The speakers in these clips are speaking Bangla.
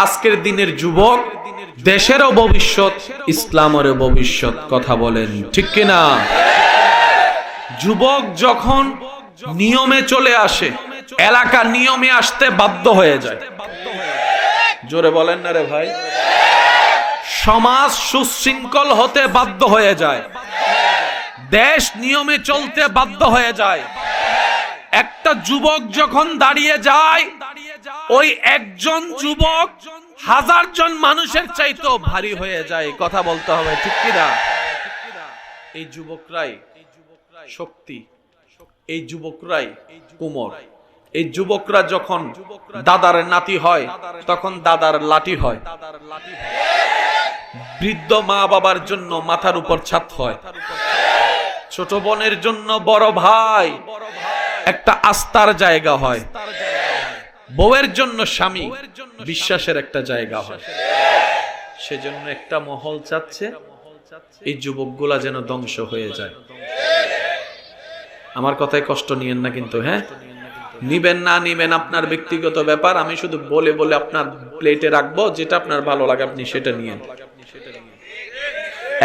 আজকের দিনের যুবক দেশেরও ভবিষ্যৎ, ইসলামেরও ভবিষ্যৎ। কথা বলেন ঠিক কিনা? যুবক যখন নিয়মে চলে আসে, এলাকা নিয়মে আসতে বাধ্য হয়ে যায়। জোরে বলেন না রে ভাই। সমাজ সুশৃঙ্খল হতে বাধ্য হয়ে যায়, দেশ নিয়মে চলতে বাধ্য হয়ে যায়। একটা যুবক যখন দাঁড়িয়ে যায়, ওই একজন যুবক হাজার জন মানুষের চাইতেও ভারী হয়ে যায়। কথা বলতে হবে ঠিক কিনা? এই যুবকরাই শক্তি, এই যুবকরাই কুমর। এই যুবকরা যখন দাদার নাতি হয়, তখন দাদার লাঠি হয়। বৃদ্ধ মা বাবার জন্য মাথার উপর ছাদ হয়, ছোট বোনের জন্য বড় ভাই একটা আস্থার জায়গা হয়, বউয়ের জন্য স্বামী বিশ্বাসের একটা জায়গা হয়। সেজন্য একটা মহল চাচ্ছে এই যুবকগুলা যেন ধ্বংস হয়ে যায়। আমার কথায় কষ্ট নিয়েন না কিন্তু, হ্যাঁ? নিবেন না নিবেন আপনার ব্যক্তিগত ব্যাপার। আমি শুধু বলে বলে আপনার প্লেটে রাখবো, যেটা আপনার ভালো লাগে আপনি সেটা নিয়েন।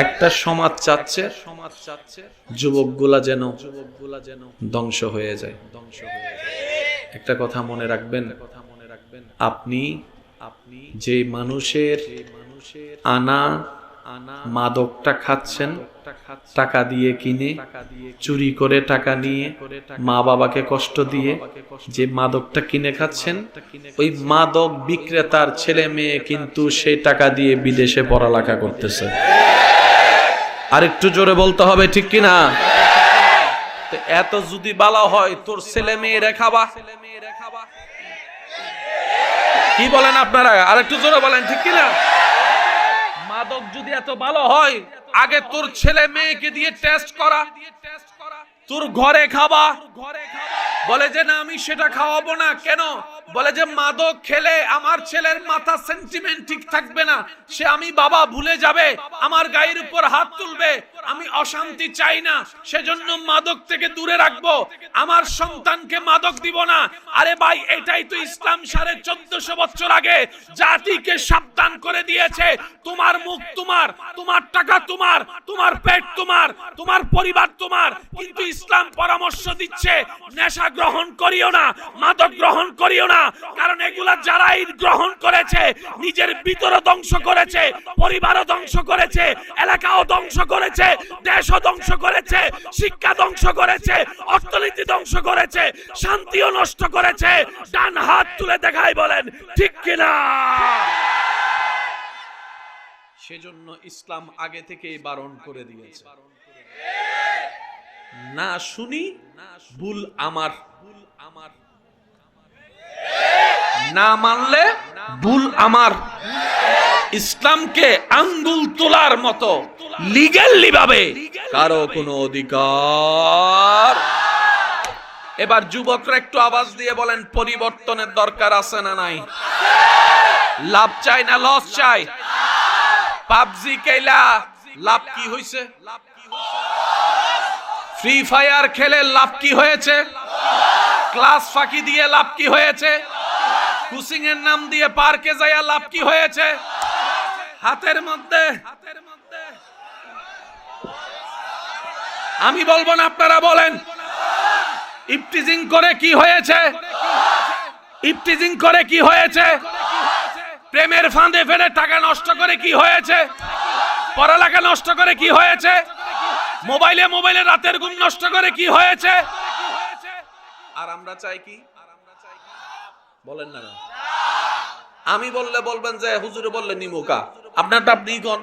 একটা সমাজ চাচ্ছে যুবকগুলা যেন ধ্বংস হয়ে যায়। একটা কথা মনে রাখবেন, আপনি যে মানুষের আনা মাদকটা খাচ্ছেন, টাকা দিয়ে কিনে, চুরি করে টাকা নিয়ে, মা বাবাকে কষ্ট দিয়ে যে মাদকটা কিনে খাচ্ছেন, ওই মাদক বিক্রেতার ছেলে মেয়ে কিন্তু সেই টাকা দিয়ে বিদেশে পড়ালেখা করতেছে। আর একটু জোরে বলতে হবে ঠিক কিনা? এত যদি বলা হয় তোর ছেলে মেয়ে খাবা, কি বলেন আপনারা? আর একটু জোরে বলেন ঠিক কিনা? মাদক যদি এত ভালো হয়, আগে তোর ছেলে মেয়েকে দিয়ে টেস্ট করা, তোর ঘরে খাবা। বলে যে না আমি সেটা খাওয়াবো না। কেন? বলে যে মাদক খেলে আমার ছেলের মাথা সেন্টিমেন্ট ঠিক থাকবে না, সে আমি বাবা ভুলে যাবে, আমার গায়ের উপর হাত তুলবে, আমি অশান্তি চাই না, সেজন্য মাদক থেকে দূরে রাখবো, আমার সন্তানকে মাদক দিব না। আরে ভাই, এটাই তো ইসলাম 1450 বছর আগে জাতিকে সাবধান করে দিয়েছে। তোমার মুখ তোমার, তোমার টাকা তোমার, তোমার পেট তোমার, তোমার পরিবার তোমার, কিন্তু ইসলাম পরামর্শ দিচ্ছে নেশা গ্রহণ করিও না, মাদক গ্রহণ করিও না। কারণ এগুলা যারাই গ্রহণ করেছে নিজের ভিতরও ধ্বংস করেছে, পরিবারও ধ্বংস করেছে, এলাকাও ধ্বংস করেছে, দেশও ধ্বংস করেছে, শিক্ষা ধ্বংস করেছে, অর্থনীতি ধ্বংস করেছে, শান্তিও নষ্ট করেছে। ডান হাত তুলে দেখাই বলেন ঠিক কিনা? সেজন্য ইসলাম আগে থেকেই বারণ করে দিয়েছে, না শুনি ভুল আমার, না মানলে ভুল আমার। ইসলামকে আঙ্গুল তোলার মতো লিগ্যালি ভাবে কারো কোনো অধিকার। এবার যুবকরা একটু আওয়াজ দিয়ে বলেন পরিবর্তনের দরকার আছে না নাই? লাভ চাই না লস চাই? পাবজি খেলা লাভ কি হয়েছে? ফ্রি ফায়ার খেলে লাভ কি হয়েছে? ক্লাস ফাঁকি দিয়ে লাভ কি হয়েছে? কোচিং এর নাম দিয়ে পার্কে যাইয়া লাভ কি হয়েছে? হাতের মধ্যে আমি বলবো না, আপনারা বলেন। ইফটিজিং করে কি হয়েছে? ইফটিজিং করে কি হয়েছে? প্রেমের ফাঁদে ফেলে টাকা নষ্ট করে কি হয়েছে? পড়ালেখা নষ্ট করে কি হয়েছে? মোবাইলে রাতের ঘুম নষ্ট করে কি হয়েছে? আর আমরা চাই কি? বলেন না। আমি বললে বলবেন যে হুজুরে বললেন নিমুকা, আপনারটা আপনি কোন,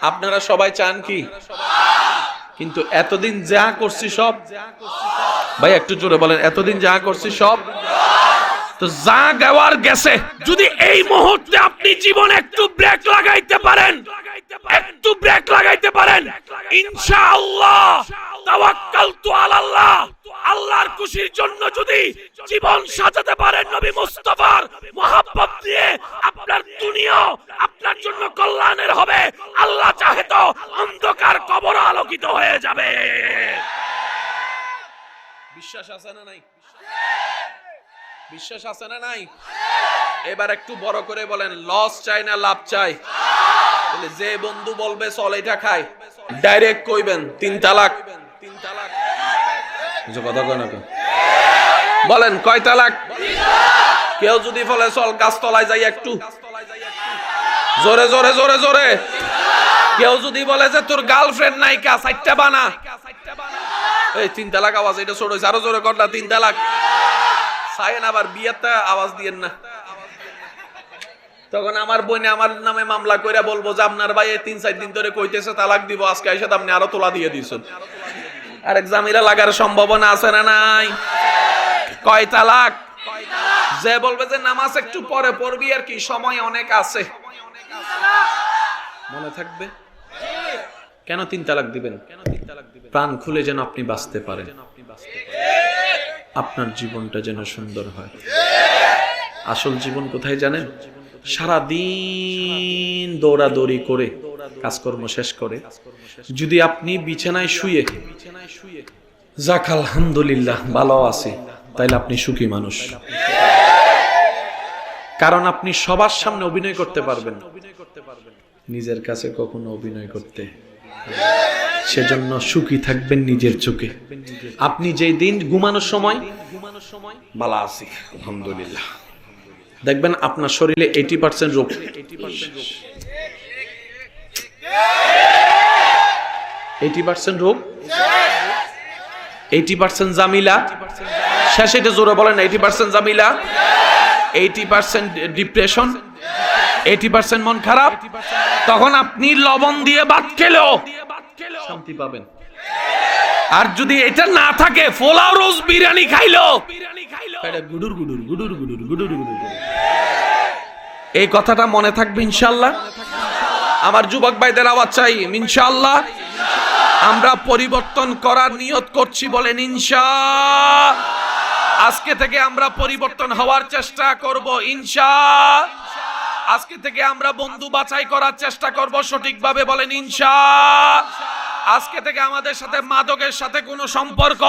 আপনারা সবাই চান কি? কিন্তু এতদিন যা করছি সব, ভাই একটু জোরে বলেন, এতদিন যা করছি সব তো যা গাওয়ার গেছে। যদি এই মুহূর্তে আপনি জীবনে একটু ব্রেক লাগাইতে পারেন, একটু ব্রেক লাগাইতে পারেন, ইনশাআল্লাহ তাওয়াক্কালতু আলাল্লাহ, আল্লাহর খুশির জন্য যদি জীবন সাজাতে পারেন নবী মুস্তাফার মহব্বত নিয়ে, আপনার দুনিয়া আপনার জন্য কল্যাণের হবে। আল্লাহ চাহে তো অন্ধকার কবর আলোকিত হয়ে যাবে। বিশ্বাস আছে না নাই? বিশ্বাস বিশ্বাস আছে না নাই? এবার একটু বড় করে বলেন, লস চাই না লাভ চাই? তাহলে যে বন্ধু বলবে চল এটা খাই, ডাইরেক্ট কইবেন 3 তালাক। কথা কয় না? বলেন কয় তালাক? কেউ যদি বলে চল গাছতলায় যাই একটু, জোরে জোরে জোরে জোরে। কেউ যদি বলে যে তোর গার্লফ্রেন্ড নাই কা, 4টা বানা, এই 3 তালাক আওয়াজ এটা ছোট হইছে, আরো জোরে কর না 3 তালাক। চাইেন আবার বিয়েতে আওয়াজ দিয়েন না, তখন আমার বোনে আমার নামে মামলা কইরা বলবো যে আপনার ভাই 3-4 দিন ধরে কইতেছে তালাক দিব, আজকে এসে আপনি আরো তোলা দিয়ে দিয়েছেন। আরেক জামিলা লাগার সম্ভাবনা আছে না নাই? কয় তালাক? যে বলবে যে নামাজ একটু পরে পড়বি আর কি, সময় অনেক আছে, মনে থাকবে কেন 3 তালাক দিবেন? প্রাণ খুলে যেন আপনি বাঁচতে পারেন, আপনার জীবনটা যেন সুন্দর হয়। আসল জীবন কোথায় জানেন? সারা দিন দৌড়াদৌড়ি করে কাজকর্ম শেষ করে যদি আপনি বিছানায় শুয়ে যাক আলহামদুলিল্লাহ ভালো আছি, তাইলে আপনি সুখী মানুষ। কারণ আপনি সবার সামনে অভিনয় করতে পারবেন, নিজের কাছে কখনো অভিনয় করতে। সেজন্য সুখী থাকবেন নিজের চোখে। আপনি যেই দিন ঘুমানোর সময় ভালো আছি আলহামদুলিল্লাহ, দেখবেন আপনার শরীরে 80% রোগ, 80% রোগ, 80% জামিলা। শেষে এটা জোরে বলেন, 80% জামিলা, 80% ডিপ্রেশন, 80% মন খারাপ। তখন আপনি লবণ দিয়ে ভাত খেলেও শান্তি পাবেন। আর যদি এটা না থাকে, পোলাও রোজ বিরিয়ানি খাইলো গুডুর গুডুর গুডুর গুডুর গুডুর গুডুর। এই কথাটা মনে থাকবে ইনশাআল্লাহ। আমার যুবক ভাইদের আওয়াজ চাই ইনশাআল্লাহ। আমরা পরিবর্তন করার নিয়ত করছি, বলেন ইনশাআল্লাহ। আজকে থেকে আমরা পরিবর্তন হওয়ার চেষ্টা করব ইনশাআল্লাহ। আজকে থেকে আমরা বন্ধু বাছাই করার চেষ্টা করব সঠিকভাবে, বলেন ইনশাআল্লাহ। আজকে থেকে আমাদের সাথে মাদকের সাথে কোনো সম্পর্ক,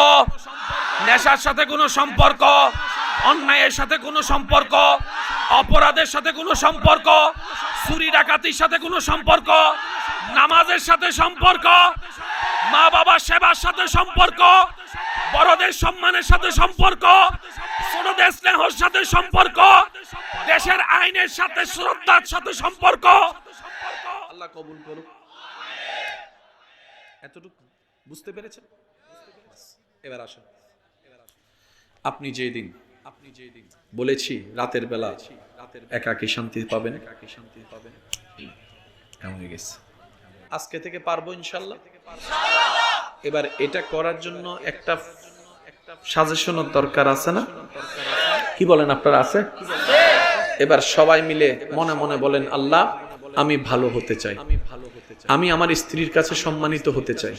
নেশার সাথে কোনো সম্পর্ক, অন্যায়ের সাথে কোনো সম্পর্ক, অপরাধের সাথে কোনো সম্পর্ক, চুরি ডাকাতির সাথে কোনো সম্পর্ক, নামাজের সাথে সম্পর্ক, মা বাবার সেবার সাথে সম্পর্ক, বড়দের সম্মানের সাথে সম্পর্ক, ছোটদের স্নেহের সাথে সম্পর্ক, দেশের আইনের সাথে শ্রদ্ধার সাথে সম্পর্ক। আল্লাহ কবুল করুক। এতটুকু বুঝতে পেরেছেন? এবার আসেন, আপনি যেদিন বলেছি রাতের বেলা একাকী শান্তি পাবেন, কেমন হয়ে গেছে? আজকে থেকে পারবো ইনশাআল্লাহ। এবার এটা করার জন্য একটা সাজেশনের দরকার আছে না? কি বলেন আপনারা? আছে? এবার সবাই মিলে মনে মনে বলেন, আল্লাহ আমি ভালো হতে চাই, আমি আমার স্ত্রীর কাছে সম্মানিত হতে চাই,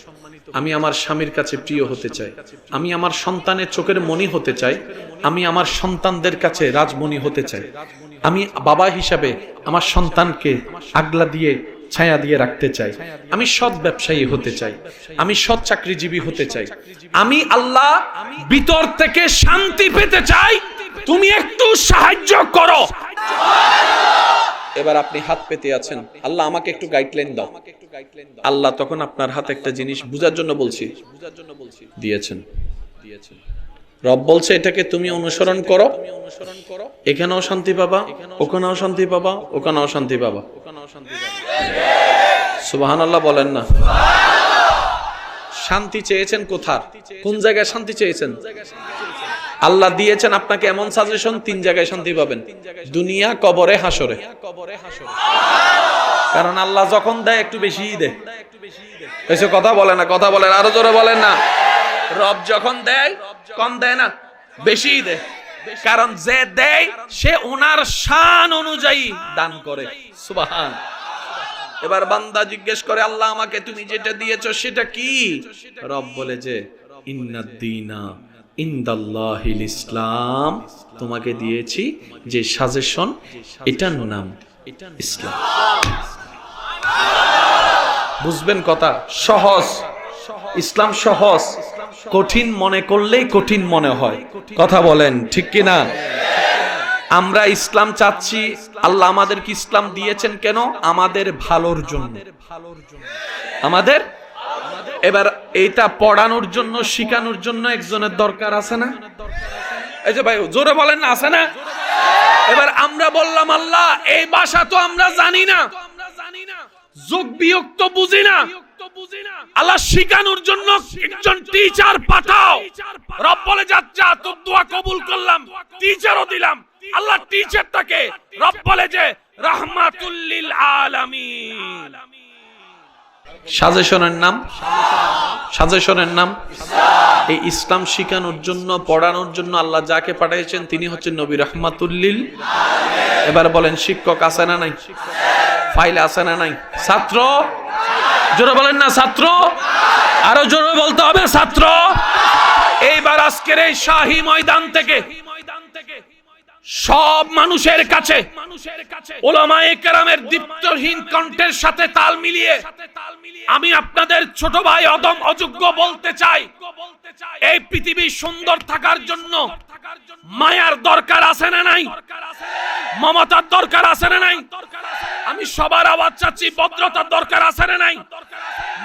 আমি আমার স্বামীর কাছে প্রিয় হতে চাই, আমি আমার সন্তানের চোখের মণি হতে চাই, আমি আমার সন্তানদের কাছে রাজমণি হতে চাই, আমি বাবা হিসাবে আমার সন্তানকে আগলা দিয়ে ছায়া দিয়ে রাখতে চাই, আমি সৎ ব্যবসায়ী হতে চাই, আমি সৎ চাকরিজীবী হতে চাই, আমি আল্লাহ ভিতর থেকে শান্তি পেতে চাই, তুমি একটু সাহায্য করো। এবার আপনি হাত পেতে আছেন, আল্লাহ আমাকে একটু গাইডলাইন দাও। আল্লাহ তখন আপনার হাতে একটা জিনিস বুঝার জন্য বলছি দিয়েছেন। রব বলছে এটাকে তুমি অনুসরণ করো, এখানেও শান্তি পাবা, ওখানেও শান্তি পাবা, ওখানেও শান্তি পাবা। সুবহানাল্লাহ বলেন না? শান্তি চেয়েছেন কোথায়? কোন জায়গায় শান্তি চেয়েছেন? আল্লাহ দিয়েছেন আপনাকে এমন সাজেশন, 3 জায়গায় শান্তি পাবেন, দুনিয়া, কবরে, হাসরে। কারণ আল্লাহ যখন দেয় একটু বেশিই দেয়। এসে কথা বলে না, কথা বলেন, আরো জোরে বলেন না। রব যখন দেয় কম দেয় না, বেশিই দেয়। কারণ যে দেয় সে ওনার শান অনুযায়ী দান করে। সুবহান। এবার বান্দা জিজ্ঞেস করে, আল্লাহ আমাকে তুমি যেটা দিয়েছো সেটা কি? রব বলে যে ইন্নাদ-দীনা ইনদাল্লাহিল ইসলাম, তোমাকে দিয়েছি যে সাজেশন, এটার নাম ইসলাম। বুঝবেন কথা? সহজ। ইসলাম সহজ, কঠিন মনে করলেই কঠিন মনে হয়। কথা বলেন ঠিক কিনা? আমরা ইসলাম চাচ্ছি, আল্লাহ আমাদেরকে ইসলাম দিয়েছেন কেন? আমাদের ভালোর জন্য, আমাদের। এবার এইটা পড়ানোর জন্য, শিখানোর জন্য একজনের দরকার আছে না? এই যে ভাই জোরে বলেন না, আছে না? এবার আমরা বললাম আল্লাহ এই ভাষা তো আমরা জানি না, যোগ বিয়োগ তো বুঝি না, আল্লাহ শিখানোর জন্য একজন টিচার পাঠাও। রব বলে যা তোর দোয়া কবুল করলাম, টিচারও দিলাম। আল্লাহ টিচারটাকে রব বলে যে রাহমাতুল লিল আলামিন। সাজেশনের নাম, সাজেশনের নাম এই ইসলাম শিখানোর জন্য, পড়ানোর জন্য আল্লাহ যাকে পাঠিয়েছেন তিনি হচ্ছেন নবী রাহমাতুল লিল। এবার বলেন শিক্ষক আছে না নাই? ফাইল আছে না নাই? ছাত্র জোরে বলেন না ছাত্র, আরো জোরে বলতে হবে ছাত্র। এইবার আজকের এই শাহী ময়দান থেকে সব মানুষের কাছে উলামায়ে কেরামের দীপ্তহীন কণ্ঠের সাথে তাল মিলিয়ে আমি আপনাদের ছোট ভাই অদম অযোগ্য বলতে চাই, এই পৃথিবী সুন্দর থাকার জন্য মায়ার দরকার আছে না নাই? মমতার দরকার আছে না নাই? আমি সবার আওয়াজ চাচ্ছি, ভদ্রতার দরকার আছে না নাই?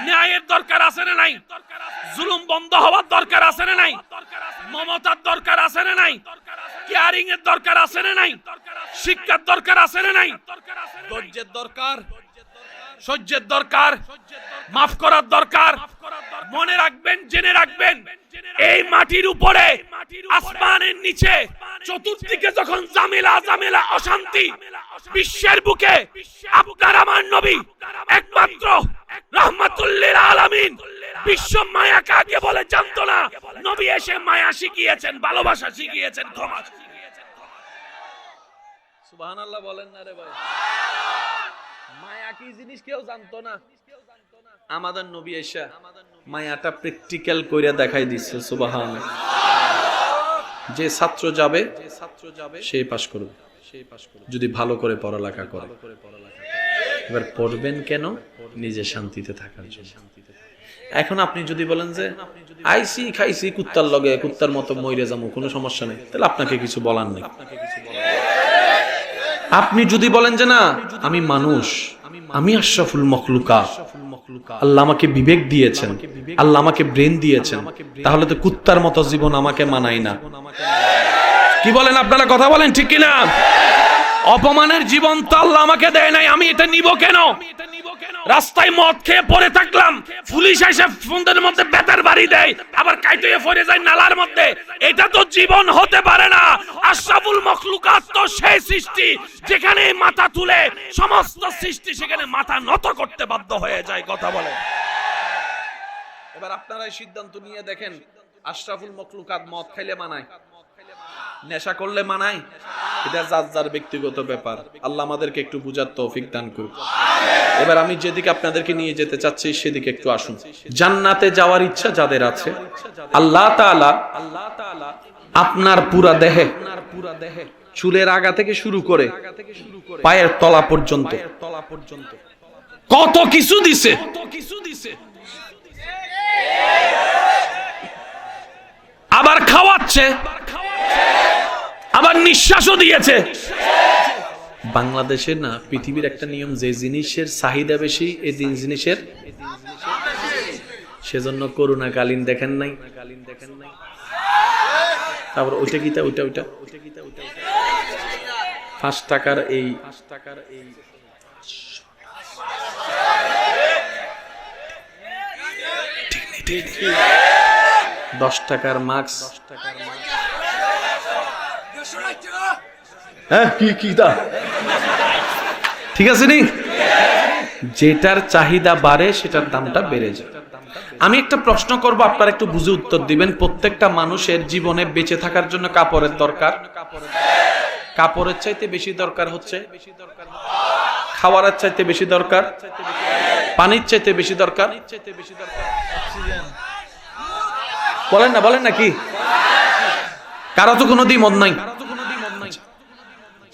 ন্যায়ের দরকার আছে না নাই? জুলুম বন্ধ হওয়ার দরকার আছে না নাই? মমতার দরকার আছে না নাই? কেয়ারিং এর দরকার আছে না নাই? শিক্ষার দরকার আছে না নাই? ধৈর্যের দরকার, সহ্যের দরকার, মাফ করার দরকার। মনে রাখবেন, জেনে রাখবেন, এই মাটির উপরে আসমানের নিচে চতুর্দিকে যখন ঝামেলা ঝামেলা অশান্তি, বিশ্বের বুকে আপনার আমার নবী একমাত্র রাহমাতুল লিল আলামিন, বিশ্ব মায়া কাকে বলে জানতো না, নবী এসে মায়া শিখিয়েছেন, ভালোবাসা শিখিয়েছেন, ক্ষমা শিখিয়েছেন। সুবহানাল্লাহ বলেন না রে ভাই? মায়া কি জিনিস কেউ জানতো না, আমাদের নবী এসে মায়াটা প্র্যাকটিক্যাল করে দেখাই দিচ্ছে। সুবহানাল্লাহ। যে ছাত্র যাবে সে পাস করবে, যদি ভালো করে পড়ালেখা করে। এবার পড়বেন কেন? নিজে শান্তিতে থাকার জন্য। এখন আপনি যদি বলেন যে আইসি খাইছি কুত্তার লগে, কুত্তার মতো মইরে যাবো, কোনো সমস্যা নেই, তাহলে আপনাকে কিছু বলার নেই। আপনি যদি বলেন যে না আমি মানুষ, আমি আশরাফুল মখলুকাত, আল্লাহ আমাকে বিবেক দিয়েছেন, আল্লাহ আমাকে ব্রেন দিয়েছেন, তাহলে তো কুত্তার মতো জীবন আমাকে মানায় না। কি বলেন আপনারা? কথা বলেন ঠিক কিনা? অপমানের জীবন তো আল্লাহ আমাকে দেয় নাই, আমি এটা নিব কেন? রাস্তায় মদ খেয়ে পড়ে থাকলাম, পুলিশ এসে ফোনের মধ্যে বেতার বাড়ি দেয়, আবার কাইতে পড়ে যায় নালার মধ্যে, এটা তো জীবন হতে পারে না। আশরাফুল মখলুকাত তো সেই সৃষ্টি যেখানে মাথা তুলে সমস্ত সৃষ্টি সেখানে মাথা নত করতে বাধ্য হয়ে যায়। কথা বলে। এবার আপনারাই সিদ্ধান্ত নিয়ে দেখেন, আশরাফুল মখলুকাত মদ খাইলে মানায়, নেশা করলে মানায়? এটা যার যার ব্যক্তিগত ব্যাপার। আল্লাহ আমাদেরকে একটু বুঝার তৌফিক দান করুন। এবার আমি যেদিকে আপনাদেরকে নিয়ে যেতে চাচ্ছি সেদিকে একটু আসুন। জান্নাতে যাওয়ার ইচ্ছা যাদের আছে, আল্লাহ তাআলা আপনার পুরা দেহে, চুলের আগা থেকে শুরু করে পায়ের তলা পর্যন্ত কত কিছু দিছে। আবার খাওয়াচ্ছে, আবার নিঃশ্বাসও দিয়েছে। বাংলাদেশের না পৃথিবীর একটা নিয়ম, যে জিনিসের চাহিদা বেশি এই জিনিসের, সেজন্য করোনাকালীন দেখেন নাই, তারপর ওইটা কিতা ওইটা 5 টাকার এই 10 টাকার মাস্ক, হ্যাঁ কি তা ঠিক আছে নি? যেটার চাহিদা বাড়ে সেটার দামটা বেড়ে যায়। আমি একটা প্রশ্ন করব, আপনারা একটু বুঝে উত্তর দিবেন। প্রত্যেকটা মানুষের জীবনে বেঁচে থাকার জন্য কাপড়ের দরকার, কাপড়ের চাইতে বেশি দরকার হচ্ছে খাওয়ারের চাইতে বেশি দরকার, পানির চাইতে বেশি দরকার, বলেন না কি? কারো তো কোনো দ্বিমত নাই।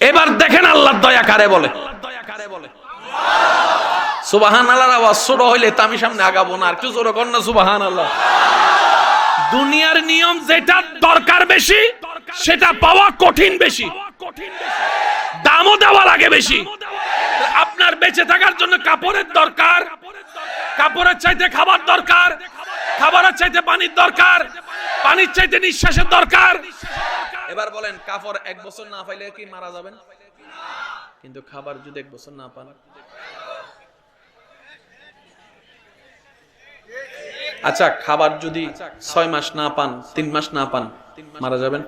এবার দেখেন আল্লাহর দয়া কারে বলে। সুবহানাল্লাহর আওয়াজ ছোট হইলে তো আমি সামনে আগাবো না, আর একটু জোরে কর না সুবহানাল্লাহ। দুনিয়ার নিয়ম যেটা দরকার বেশি সেটা পাওয়া কঠিন বেশি। দামও দেওয়া লাগে বেশি। আপনার বেঁচে থাকার জন্য কাপড়ের দরকার, কাপড়ের চাইতে খাবার দরকার, খাবারের চাইতে পানির দরকার, পানির চাইতে নিঃশ্বাসের দরকার। এবার বলেন, কাপড় 1 বছর না পাইলে কি মারা যাবেন? কিন্তু খাবার যদি 1 বছর না পান, আচ্ছা খাবার যদি 6 মাস না পান, 3 মাস না পান, মারা যাবেন।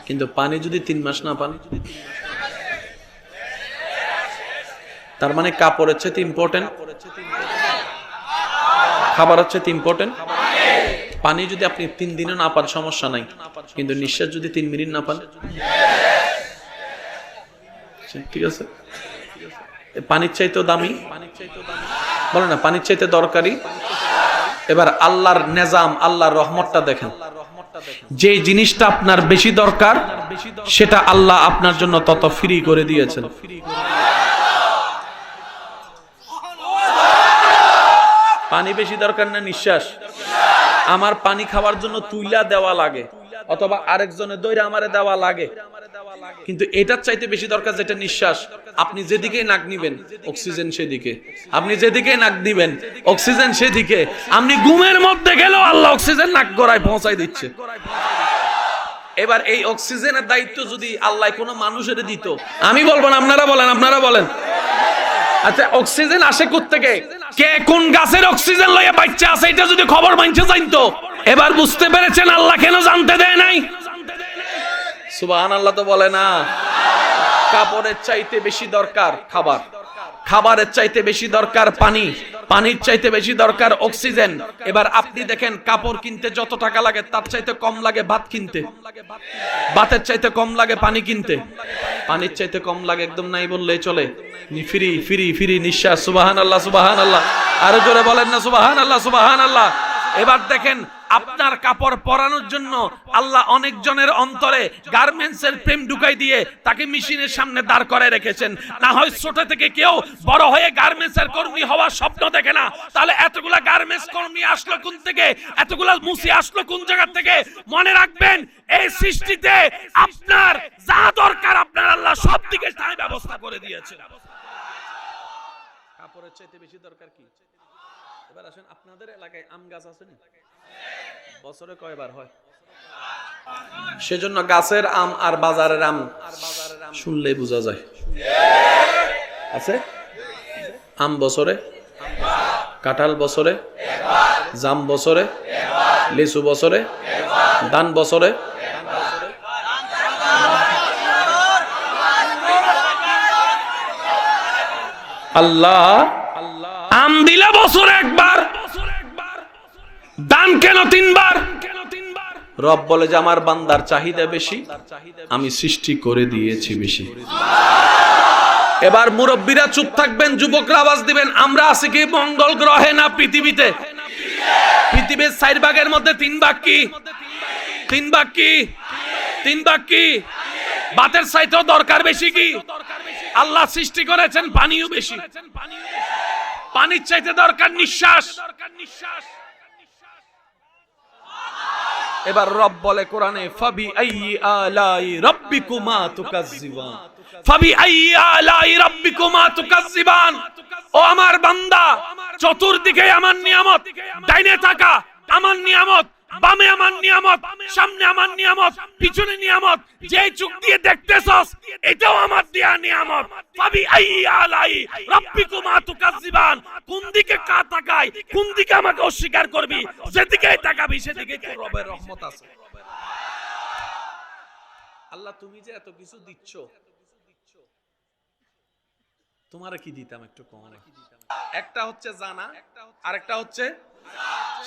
কিন্তু পানি যদি 3 মাস না পান, তার মানে কাপড়ের চেয়ে ইম্পর্টেন্ট খাবার হচ্ছে ইম্পর্টেন্ট। পানি যদি আপনি 3 দিনও না পান সমস্যা নাই, কিন্তু নিঃশ্বাস যদি 3 মিনিট না পান, ঠিক আছে? পানির চাইতেও দামি, বলে না পানির চাইতে দরকারি। এবার আল্লাহর নিজাম, আল্লাহর রহমতটা দেখেন। যে জিনিসটা আপনার বেশি দরকার সেটা আল্লাহ আপনার জন্য তত ফ্রি করে দিয়েছেন। পানি বেশি দরকার না নিঃশ্বাস? আমার পানি খাওয়ার জন্য তুইলা দেওয়া লাগে, অথবা আরেকজনের দইরা আমারে দেওয়া লাগে, কিন্তু এটার চাইতে বেশি দরকার যেটা নিঃশ্বাস। আপনি যেদিকেই নাক নিবেন অক্সিজেন সেদিকে, আপনি যেদিকেই নাক দিবেন অক্সিজেন সেদিকে। আপনি ঘুমের মধ্যে গেলেও আল্লাহ অক্সিজেন নাক গড়ায় পৌঁছাই দিচ্ছে। এবার এই অক্সিজেনের দায়িত্ব যদি আল্লাহ কোনো মানুষের দিত, আমি বলবো না, আপনারা বলেন, আপনারা বলেন। আচ্ছা অক্সিজেন আসে কোত্থেকে? কে কোন গাছের অক্সিজেন লইয়া বাচ্চা আছে এটা যদি খবর মানছে জানতো। এবার বুঝতে পেরেছেন আল্লাহ কেন জানতে দেয় নাই? সুবহানাল্লাহ তো বলে না। কাপড়ের চাইতে বেশি দরকার খাবার, খাবারের চাইতে বেশি দরকার পানি, পানির চাইতে বেশি দরকার অক্সিজেন। এবার আপনি দেখেন কাপড় কিনতে যত টাকা লাগে তার চাইতে কম লাগে ভাত কিনতে, ভাতের চাইতে কম লাগে পানি কিনতে, পানির চাইতে কম লাগে একদম নাই বললেই চলে। ফ্রি ফ্রি ফ্রি নিঃশ্বাস। সুবহানাল্লাহ সুবহানাল্লাহ, আরো জোরে বলেন না সুবহানাল্লাহ সুবহানাল্লাহ। এবার দেখেন আপনার কাপড় পরানোর জন্য আল্লাহ অনেক জনের অন্তরে গার্মেন্টসের প্রেম ঢুকাই দিয়ে তাকে মেশিনের সামনে দাঁড় করায় রেখেছেন। না হয় ছোট থেকে কেউ বড় হয়ে গার্মেন্টসের কর্মী হওয়ার স্বপ্ন দেখে না, তাহলে এতগুলা গার্মেন্টস কর্মী আসলো কোন থেকে? এতগুলা মুসি আসলো কোন জায়গা থেকে? মনে রাখবেন এই সৃষ্টিতে আপনার যা দরকার আপনার আল্লাহ সব দিকে তাই ব্যবস্থা করে দিয়েছেন। কাপড়ের চাইতে বেশি দরকার কি? এবার আসেন, আপনাদের এলাকায় আম গাছ আছে না? বছরে কয়বার হয়? সেজন্য গাছের আম আর বাজারের আম শুনলেই বোঝা যায়। আছে আম বছরে, কাঁঠাল বছরে, জাম বছরে, লিচু বছরে, দান বছরে। আল্লাহ আম দিলে বছরে একবার, দান কেন 3 বার? রব বলে যে আমার বান্দার চাহিদা বেশি, আমি সৃষ্টি করে দিয়েছি বেশি। এবার মুরব্বীরা চুপ থাকবেন, যুবকরা আওয়াজ দিবেন। আমরা আছি কি মঙ্গল গ্রহে না পৃথিবীতে? পৃথিবীর 4 ভাগের মধ্যে 3 ভাগ কি? 3 ভাগ কি? 3 ভাগ কি? ভাতের চাইতেও দরকার বেশি কি? আল্লাহ সৃষ্টি করেছেন পানিও বেশি, পানির চাইতে দরকার নিঃশ্বাস। এবার রব বলে কোরআনে, ফাবি আইয়ি আলাই রাব্বিকুমা তুকাজ্জিবান, ফাবি আইয়ি আলাই রাব্বিকুমা তুকাজ্জিবান। ও আমার বান্দা, চতুর্দিকে আমার নিয়ামত, ডাইনে থাকা আমার নিয়ামত, বামে আমার নিয়ামত, সামনে আমার নিয়ামত, পিছনে নিয়ামত, যে চোখ দিয়ে দেখতেছস এটাও আমার দেয়া নিয়ামত। ফাবি আইয়ি আলাই রাব্বিকুমা তুকাজ্জিবান। কোন দিকে কা তাকাই, কোন দিকে আমাকে অস্বীকার করবি, যেদিকে তাকাবি সেদিকে তোর রবের রহমত আছে। আল্লাহ তুমি যে এত কিছু দিচ্ছ, তোমারে কি দিতাম একটু কম? একটা হচ্ছে জানা, আরেকটা হচ্ছে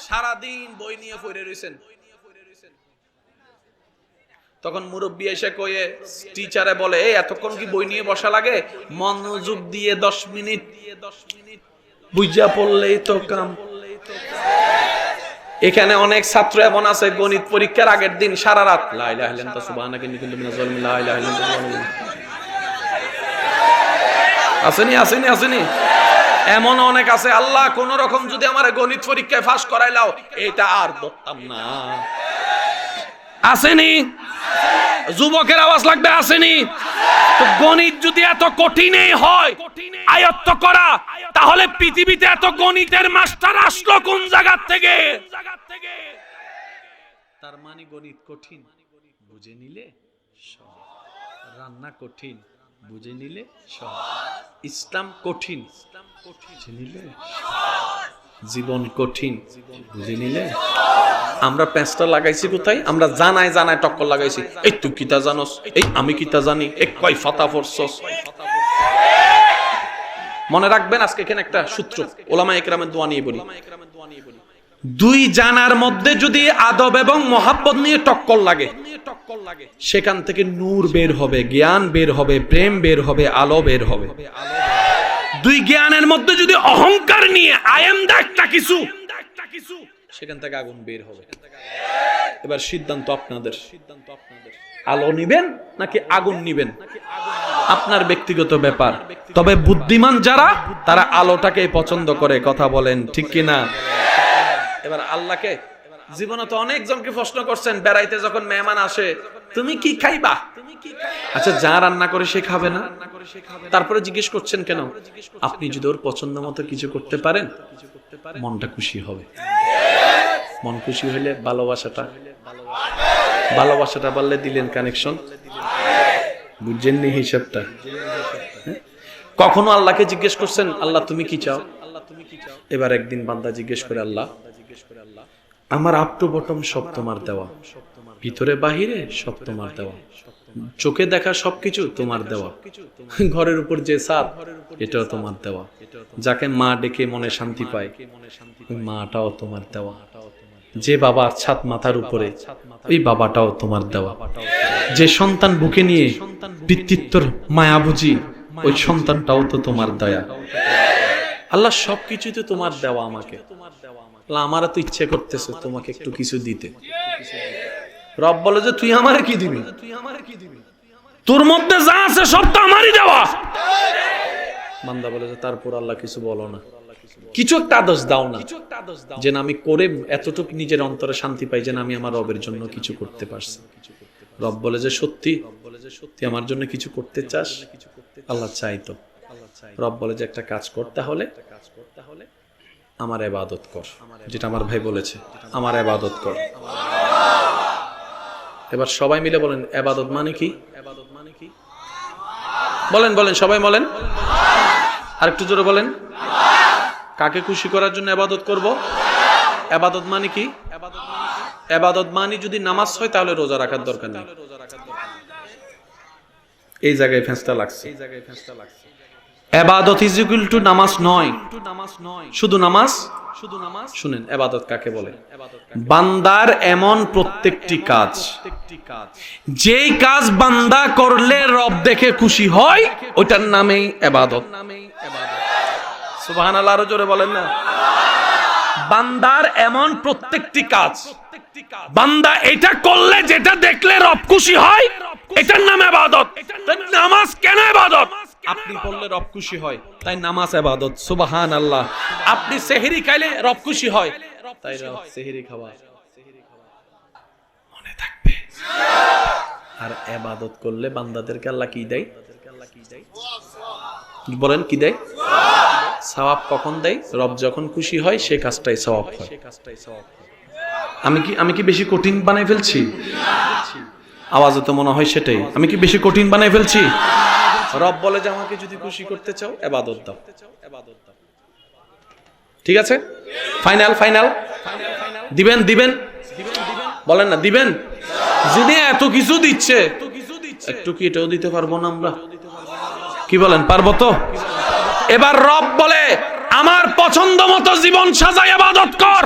সারাদিন বই নিয়ে পড়ে রইছেন। তখন মুরব্বী এসে কয়ে টিচারে বলে, এই এতক্ষণ কি বই নিয়ে বসা লাগে? মনোযোগ দিয়ে 10 মিনিট বুঝা পড়লেই তো কাম। এখানে অনেক ছাত্র এমন আছে গণিত পরীক্ষার আগের দিন সারা রাত লা ইলাহা ইল্লাল্লাহ সুবহানাকা ইন্নী কুনতু মিনাজ জালিমিন, লা ইলাহা ইল্লাল্লাহ। আসেনি আসেনি আসেনি, এমন অনেক আছে। আল্লাহ কোন রকম যদি আমার গণিত পরীক্ষায় পাস করাইলাও এটা আর ধরতাম না। আসেনি যুবকের আওয়াজ লাগবে, আসেনি? তো গণিত যদি এত কঠিনই হয় আয়ত্ত করা, তাহলে পৃথিবীতে এত গণিতের মাস্টার আসলো কোন জায়গা থেকে? তার মানে গণিত কঠিন, বুঝে নিলে সহজ। রান্না কঠিন, বুঝে নিলে সহজ। ইসলাম কঠিন, বুঝে নিলে সহজ। জীবন কঠিন, বুঝে নিলে। আমরা প্যাঁচটা লাগাইছি কোথায়? আমরা জানায় জানায় টক্কর লাগাইছি। এই তুই কিতা জানোস, এই আমি কিতা জানি, এই কয় ফাতা পড়ছস। মনে রাখবেন, আজকে এখানে একটা সূত্র ওলামা ইকরামের দোয়া নিয়ে বলি। দুই জানার মধ্যে যদি আদব এবং মহাব্বত নিয়ে টক্কর লাগে, সেখান থেকে নূর বের হবে, জ্ঞান বের হবে, প্রেম বের হবে, আলো বের হবে। দুই জ্ঞানের মধ্যে যদি অহংকার নিয়ে আইএম দা একটা কিছু, সেখান থেকে আগুন বের হবে। এবার সিদ্ধান্ত আপনাদের, আলো নিবেন নাকি আগুন নিবেন, আপনার ব্যক্তিগত ব্যাপার। তবে বুদ্ধিমান যারা, তারা আলোটাকে পছন্দ করে। কথা বলেন ঠিক কিনা? এবার আল্লাহকে, জীবনে তো অনেকজনকে প্রশ্ন করছেন, বেড়াইতে যখন মেহমান আসে, তুমি কি খাইবা? আচ্ছা, যা রান্না করে সে খাবে না, তারপরে জিজ্ঞেস করছেন কেন? আপনি যদি ওর পছন্দ মতো কিছু করতে পারেন, মনটা খুশি হবে। মন খুশি হইলে ভালোবাসাটা বললে দিলেন কানেকশন, বুঝছেননি হিসাবটা? কখনো আল্লাহকে জিজ্ঞেস করছেন, আল্লাহ তুমি কি চাও? এবার একদিন বান্দা জিজ্ঞেস করে, আল্লাহ আমার আপ টু বটম সব তোমার দেওয়া, ভিতরে বাহিরে সব তোমার দেওয়া, চোখে দেখা সবকিছু তোমার দেওয়া, ঘরের উপর যে ছাদ এটাও তোমার দেওয়া, যাকে মা ডেকে মনে শান্তি পায় ওই মাটাও তোমার দেওয়া, যে বাবার ছাদ মাথার উপরে ওই বাবাটাও তোমার দেওয়া, যে সন্তান বুকে নিয়ে পিতৃত্বর মায়া বুঝি ওই সন্তানটাও তো তোমার দয়া। আল্লাহ সবকিছুই তো তোমার দেওয়া আমাকে। আমারও তো ইচ্ছে করতেছে তোমাকে একটু কিছু দিতে। রব বলে যে তুই আমারে কি দিবি? তোর মধ্যে যা আছে সব তো আমারই দেওয়া। বান্দা বলে যে তারপর আল্লাহ কিছু বলো না, কিছু একটা আদেশ দাও না, যে আমি করে এতটুকু নিজের অন্তরে শান্তি পাই, যে আমি আমার রবের জন্য কিছু করতে পারছি। রব বলে যে সত্যি আমার জন্য কিছু করতে চাস? আল্লাহ চাই তো। রব বলে যে একটা কাজ কর, তাহলে আমার ইবাদত কর, যেটা আমার ভাই বলেছে, আমার ইবাদত কর। এবার সবাই মিলে বলেন, ইবাদত মানে কি? বলেন বলেন, সবাই বলেন, আর একটু জোরে বলেন। কাকে খুশি করার জন্য ইবাদত করব? ইবাদত মানে কি? ইবাদত মানে যদি নামাজ হয় তাহলে রোজা রাখার দরকার নেই। এই জায়গায় ফেঁসটা লাগছে। ইবাদত ইজ ইকুয়াল টু নামাজ নয়, শুধু নামাজ। শুনেন, ইবাদত কাকে বলে? বান্দার এমন প্রত্যেকটি কাজ, যেই কাজ বান্দা করলে রব দেখে খুশি হয়, ওটার নামেই ইবাদত। সুবহানাল্লাহ, আরো জোরে বলেন না। বান্দার এমন প্রত্যেকটি কাজ, বান্দা এটা করলে যেটা দেখলে রব খুশি হয়, এটার নাম ইবাদত। নামাজ কেন ইবাদত? আপনি পড়লে রব খুশি হয়, তাই নামাজ ইবাদত। সুবহানাল্লাহ। আপনি সেহরি খাইলে রব খুশি হয়, তাই সেহরি খাওয়া মনে থাকবে। আর ইবাদত করলে বান্দাদেরকে আল্লাহ কি দেয়? বলেন কি দেয়? সওয়াব। কখন দেয়? রব যখন খুশি হয় সে কাজটাই সওয়াব হয়। আমি কি বেশি কঠিন বানাই ফেলছি? আওয়াজে তো মনে হয় সেটাই। আমি কি বেশি কঠিন বানাই ফেলছি? রব বলে যে আমাকে যদি খুশি করতে চাও ইবাদত দাও। ঠিক আছে, ফাইনাল ফাইনাল দিবেন দিবেন বলেন না, দিবেন? যিনি এত কিছু দিচ্ছে, একটু কি এটাও দিতে পারবো না আমরা? কি বলেন, পারবো তো? এবার রব বলে আমার পছন্দ মতো জীবন সাজায় ইবাদত কর।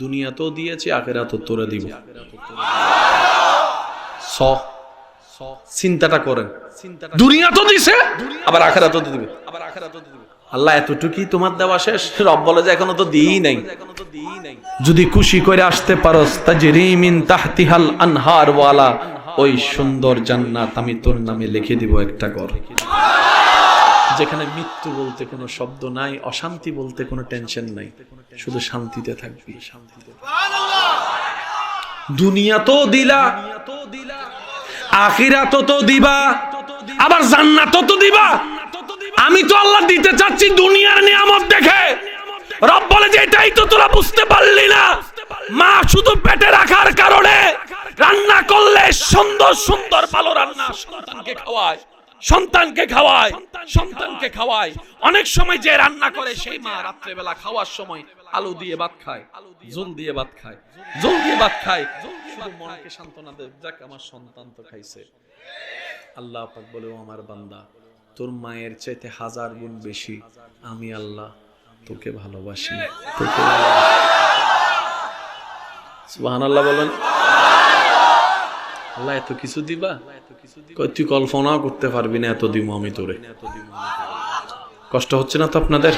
দুনিয়াতেও দিয়েছি, আখিরাতেও তোরে দিব। চিন্তাটা করেন, দুনিয়া তো দিছে, আবার আখিরাতেও দিবে। আল্লাহ এতটুকুই তোমার দেওয়া শেষ? রব বলে যে এখনো তো দিই নাই। যদি খুশি করে আসতে পারস, তাজরি মিন তাহতিহাল আনহার ওয়ালা ওই সুন্দর জান্নাত আমি তোর নামে লিখে দিব একটা ঘর, যেখানে মৃত্যু বলতে কোনো শব্দ নাই, অশান্তি বলতে কোনো টেনশন নাই, শুধু শান্তিতে থাকবি। দুনিয়া তো দিলা, আখিরাত তো দিবা, আবার জান্নাত তো দিবা। আমি তো আল্লাহ দিতে চাচ্ছি দুনিয়ার নিয়ামত দেখে। রব বলে যে এটাই তো তোরা বুঝতে পারলি না। মা শুধু পেটে রাখার কারণে রান্না করলে সুন্দর সুন্দর ভালো রান্না সন্তানকে খাওয়ায়, সন্তানকে খাওয়ায়, সন্তানকে খাওয়ায়। অনেক সময় যে রান্না করে সেই মা রাত্রেবেলা খাওয়ার সময় আলু দিয়ে ভাত খায়, ঝোল দিয়ে ভাত খায়, ঝোল দিয়ে ভাত খায়, শুধু মনকে সান্ত্বনা দেয়, যাক আমার সন্তান তো খাইছে। আল্লাহ পাক বলে, ও আমার বান্দা, তোর মায়ের চাইতে 1000 গুণ বেশি আমি আল্লাহ তোকে ভালোবাসি, তোকে সুবহানাল্লাহ বলেন। আল্লাহ এত কিছু দিবা, তুই কল্পনাও করতে পারবি না এত দিব আমি তোরে। কষ্ট হচ্ছে না তো আপনাদের?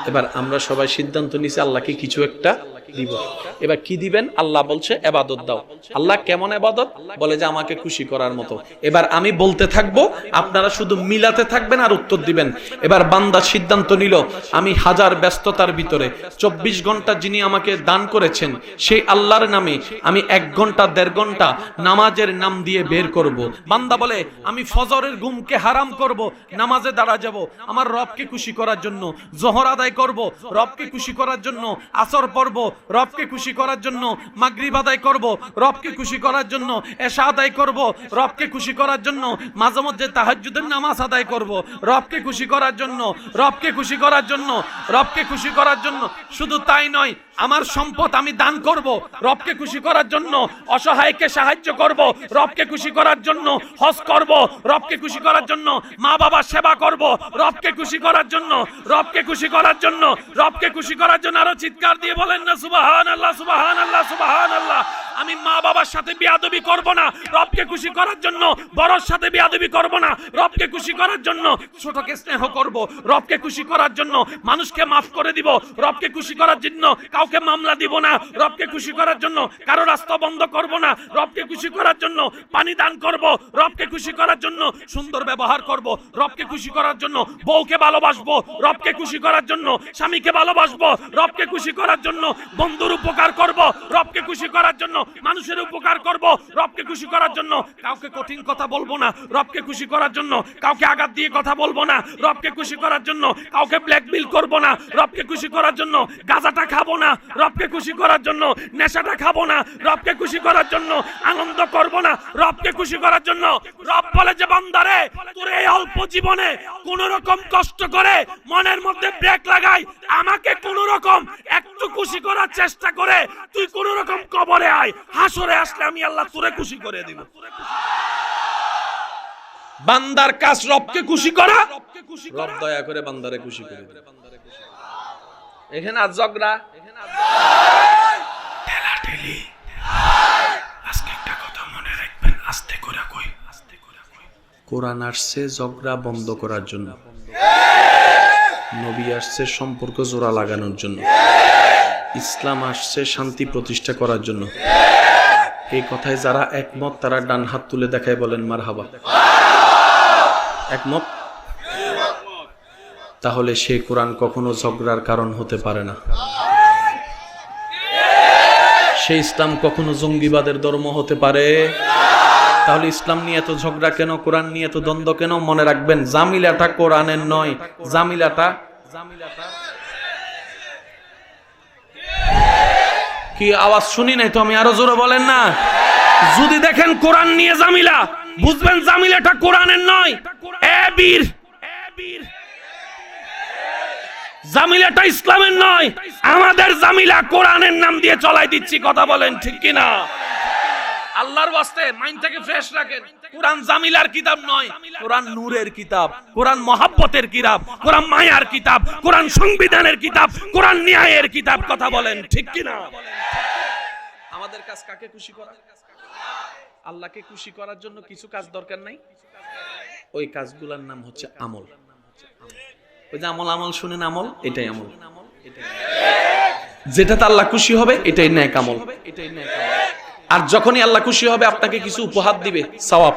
এবার আমরা সবাই সিদ্ধান্ত নিছি আল্লাহকে কিছু একটা দিব। এবার কি দিবেন? আল্লাহ বলছে ইবাদত দাও। আল্লাহ কেমন ইবাদত? বলে যে আমাকে খুশি করার মতো। এবার আমি বলতে থাকবো, আপনারা শুধু মিলাতে থাকবেন আর উত্তর দিবেন। এবার বান্দা সিদ্ধান্ত নিল, আমি হাজার ব্যস্ততার ভিতরে 24 ঘন্টা যিনি আমাকে দান করেছেন সেই আল্লাহর নামে আমি 1 ঘন্টা 1.5 ঘন্টা নামাজের নাম দিয়ে বের করব। বান্দা বলে আমি ফজরের ঘুমকে হারাম করব, নামাজে দাঁড়া যাব আমার রবকে খুশি করার জন্য, যোহর আদায় করব রবকে খুশি করার জন্য, আসর পড়ব রবকে খুশি করার জন্য, মাগরিব আদায় করব রবকে খুশি করার জন্য, এশা আদায় করব রবকে খুশি করার জন্য, মাঝে মধ্যে তাহাজ্জুদের নামাজ আদায় করব রবকে খুশি করার জন্য, রবকে খুশি করার জন্য, রবকে খুশি করার জন্য। শুধু তাই নয়, আমার সম্পদ আমি দান করব রবকে খুশি করার জন্য, অসহায়কে সাহায্য করব রবকে খুশি করার জন্য, হজ করব রবকে খুশি করার জন্য, মা বাবার সেবা করব রবকে খুশি করার জন্য, রবকে খুশি করার জন্য, রবকে খুশি করার জন্য। আরো চিৎকার দিয়ে বলেন না সুবহানাল্লাহ, সুবহানাল্লাহ, সুবহানাল্লাহ। আমি মা বাবার সাথে বেয়াদবি করব না রবকে খুশি করার জন্য, বড়র সাথে বেয়াদবি করব না রবকে খুশি করার জন্য, ছোটকে স্নেহ করব রবকে খুশি করার জন্য, মানুষকে মাফ করে দিব রবকে খুশি করার জন্য, কাউকে মামলা দিব না রবকে খুশি করার জন্য, কারো রাস্তা বন্ধ করব না রবকে খুশি করার জন্য, পানি দান করব রবকে খুশি করার জন্য, সুন্দর ব্যবহার করব রবকে খুশি করার জন্য, বউকে ভালোবাসবো রবকে খুশি করার জন্য, স্বামীকে ভালোবাসবো রবকে খুশি করার জন্য, বন্ধুর উপকার করব রবকে খুশি করার জন্য, মানুষের উপকার করব রবকে খুশি করার জন্য, কাউকে কঠিন কথা বলবো না রবকে খুশি করার জন্য, কাউকে আঘাত দিয়ে কথা বলবো না রবকে খুশি করার জন্য, কাউকে ব্ল্যাকমেইল করব না রবকে খুশি করার জন্য, গাঁজাটা খাবো না রবকে খুশি করার জন্য, নেশাটা খাবো না রবকে খুশি করার জন্য, আনন্দ করব না রবকে খুশি করার জন্য। রব বলে যে বান্দারে, তোর এই অল্প জীবনে কোন রকম কষ্ট করে মনের মধ্যে ব্রেক লাগাই, আমাকে কোন রকম একটু খুশি করার চেষ্টা করে তুই কোন রকম কবরে আয়, হাসরে আসলে আমি আল্লাহ তোরে খুশি করে দিব। বান্দার কাজ রবকে খুশি করা, রব দয়া করে বান্দারে খুশি করে দিবে। এখানে আজ ঝগড়া, ঠেলাঠেলি। আজকে একটা কথা মনে রাখবেন, আস্তে করে কই, কোরআন আসছে ঝগড়া বন্ধ করার জন্য, নবী আসছে সম্পর্ক জোড়া লাগানোর জন্য, ইসলাম আসছে শান্তি প্রতিষ্ঠা করার জন্য। এই কথায় যারা একমত তারা ডান হাত তুলে দেখায় বলেন মারহাবা। একমত? তাহলে সেই কোরআন কখনো ঝগড়ার কারণ হতে পারে না। সেই ইসলাম কখনো জঙ্গিবাদের ধর্ম হতে পারে। তাহলে ইসলাম নিয়ে এত ঝগড়া কেন, কোরআন নিয়ে এত দ্বন্দ্ব কেন? মনে রাখবেন, জামিলাটা কোরআনের নয়, জামিলাটা কি? আওয়াজ শুনি নাই তো, আমি আরো জোরে বলেন না। যদি দেখেন কোরআন নিয়ে জামিলা, বুঝবেন জামিলাটা কোরআনের নয়। এ বীর, জামিলাটা ইসলামের নয়, আমাদের জামিলা কোরআনের নাম দিয়ে চলাই দিচ্ছি। কথা বলেন ঠিক কিনা? আল্লাহর ওয়াস্তে মাইন্ড থেকে ফ্রেশ রাখেন। কোরআন জামিলার কিতাব নয়, কোরআন নূরের কিতাব, কোরআন মহব্বতের কিতাব, কোরআন মায়ার কিতাব, কোরআন সংবিধানের কিতাব, কোরআন ন্যায়ের কিতাব। কথা বলেন ঠিক কিনা? আমাদের কাজ কাকে খুশি করা? আল্লাহকে খুশি করার জন্য কিছু কাজ দরকার নাই, ওই কাজগুলোর নাম হচ্ছে আমল। ওই যে আমল আমল শুনেন, আমল, এটাই আমল। যেটাতে আল্লাহ খুশি হবে এটাই নেক আমল। আর যখনই আল্লাহ খুশি হবে আপনাকে কিছু উপহার দিবে, সওয়াব।